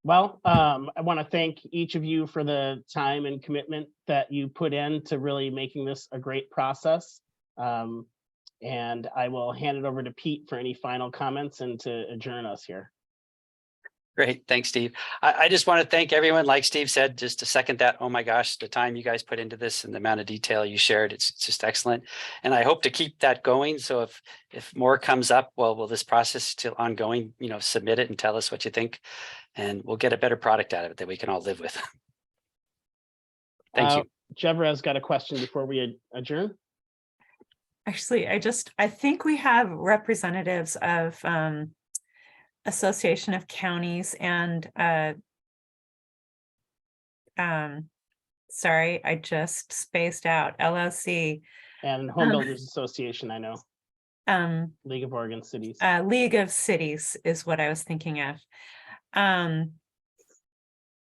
Well, I want to thank each of you for the time and commitment that you put in to really making this a great process. And I will hand it over to Pete for any final comments and to adjourn us here. great. Thanks, Steve. I just want to thank everyone, like Steve said, just to second that. Oh my gosh, the time you guys put into this and the amount of detail you shared, it's just excellent. And I hope to keep that going. So if more comes up, well, will this process still ongoing, submit it and tell us what you think, and we'll get a better product out of it that we can all live with. Thank you. Jevra's got a question before we adjourn. Actually, I think we have representatives of Association of Counties and sorry, I just spaced out, LLC. And Home Builders Association, I know. League of Oregon Cities. League of Cities is what I was thinking of.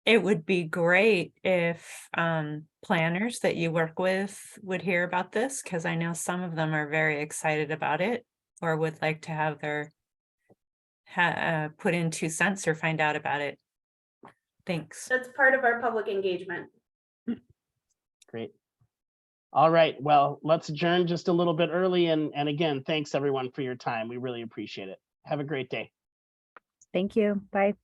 It would be great if planners that you work with would hear about this, because I know some of them are very excited about it or would like to have their put in 2 cents or find out about it. Thanks. That's part of our public engagement. Great. All right, well, let's adjourn just a little bit early. And again, thanks everyone for your time. We really appreciate it. Have a great day. Thank you. Bye.